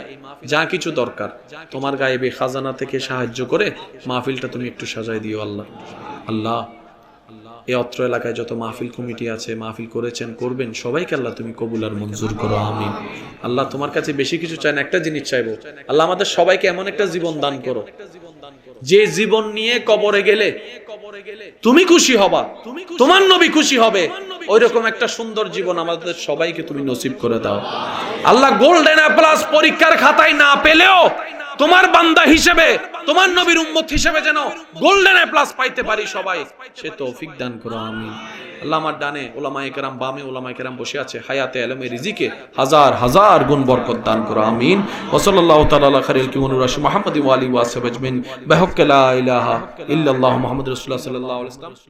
যা কিছু দরকার তোমার গায়েবে খাজানা থেকে সাহায্য করে মাহফিলটা তুমি একটু সাজায় দিও আল্লাহ। আল্লাহ এই অত্র এলাকায় যত মাহফিল কমিটি আছে, মাহফিল করেছেন, করবেন, সবাইকে আল্লাহ তুমি কবুল আর মঞ্জুর করো আমিন আল্লাহ। তোমার কাছে বেশি কিছু চাই না, একটা জিনিস চাইবো আল্লাহ, আমাদের সবাইকে এমন একটা জীবন দান করো যে জীবন নিয়ে কবরে গেলে তুমি খুশি হবা, তোমার নবী খুশি হবে, ওইরকম একটা সুন্দর জীবন আমাদের সবাইকে তুমি নসিব করে দাও আল্লাহ। গোল্ডেন এ প্লাস পরীক্ষার খাতায় না পেলেও তোমার বান্দা হিসেবে, তোমার নবীর উম্মত হিসেবে যেন গোল্ডেন এ প্লাস পাইতে পারি সবাই, সে তৌফিক দান করো আমিন আল্লাহ। আমার ডানে উলামায়ে কেরাম, বামে উলামায়ে কেরাম বসে আছে, হায়াতে ইলমে রিজিকে হাজার হাজার গুণ বরকত দান করো আমিন। ওয়া সাল্লাল্লাহু তাআলা আলা খায়রিল কিমুনুর রাশি মুহাম্মাদি ওয়া আলিহি ওয়া সাহবিহি আজমাইন বিহাক্কি লা ইলাহা ইল্লাল্লাহু মুহাম্মাদুর রাসূলুল্লাহ সাল্লাল্লাহু আলাইহি ওয়াসাল্লাম।